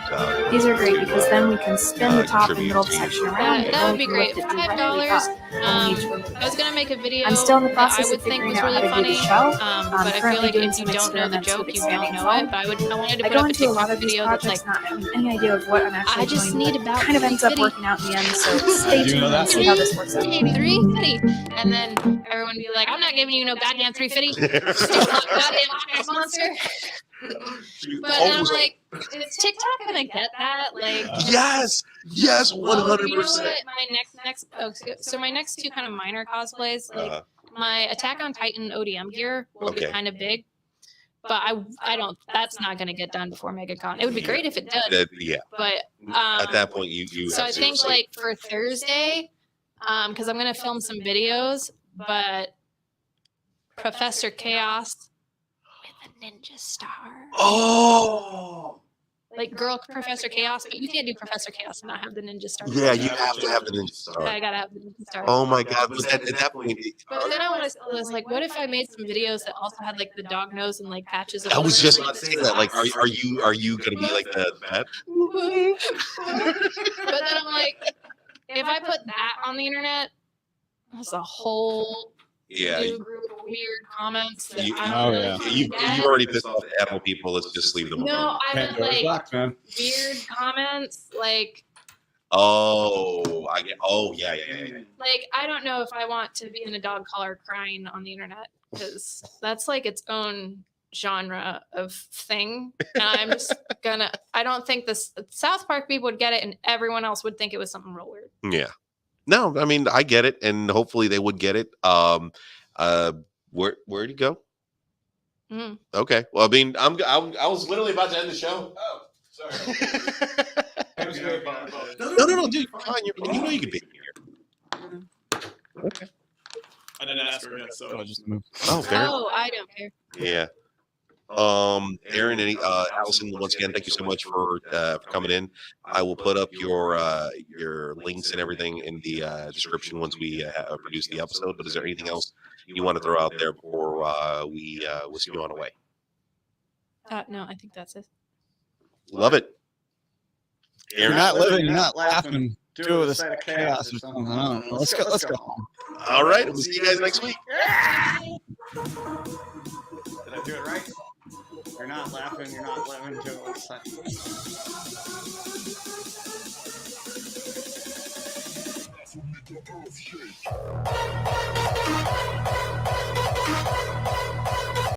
These are great because then we can spin the top and middle section around, and then we can lift it directly up. I was gonna make a video. I'm still in the that process I would of think figuring was out really how to do funny. the shell. But I feel like if you don't know the joke, you won't know it. But I wanted to put up a TikTok video that's like, not having any idea of what I'm actually I just doing, need about kind of ends up working out in the end. So stay tuned and see how this works out. Maybe 350, and then everyone be like, "I'm not giving you no goddamn 350, stupid goddamn Loch monster." But then I'm like, is TikTok gonna get that? Like, yes, 100%. You know what? My next, so my next 2 kind of minor cosplays, like, my Attack on Titan ODM gear will be kind of big, but I don't. That's not going to get done before MegaCon. It would be great if it did. But at that point, you. So I think like for Thursday, because I'm going to film some videos, but Professor Chaos with a ninja star. Oh. Like girl Professor Chaos, but you can't do Professor Chaos and not have the ninja star. Yeah, you have to have the ninja star. I gotta have the ninja star. Oh my god! But at that point, but then I was like, what if I made some videos that also had like the dog nose and like patches of? I was just about to say that. Like, are you gonna be like the pet? But then I'm like, if I put that on the internet, that's a whole new group of weird comments. That You've already pissed off the animal people. Let's just leave them alone. No, I meant like weird comments, like. Oh, I get. Oh, yeah. Like, I don't know if I want to be in a dog collar crying on the internet because that's like its own genre of thing. And I'm just gonna. I don't think the South Park people would get it, and everyone else would think it was something real weird. Yeah. No, I mean I get it, and hopefully they would get it. Where'd you go? Mm. Okay. Well, I mean, I was literally about to end the show. Oh, sorry. No, dude, fine. You know you can be here. Okay. I didn't ask her yet, so I'll just move. Oh, fair. Oh, I don't care. Yeah. Aaron, Allison, once again, thank you so much for coming in. I will put up your links and everything in the description once we produce the episode. But is there anything else you want to throw out there before we whisk you on away? No, I think that's it. Love it. Aaron, you're not living, you're not laughing. Do it with a side of chaos or something. I don't know. Let's go home. All right, we'll see you guys next week. Did I do it right? You're not laughing, you're not living, do it with a side.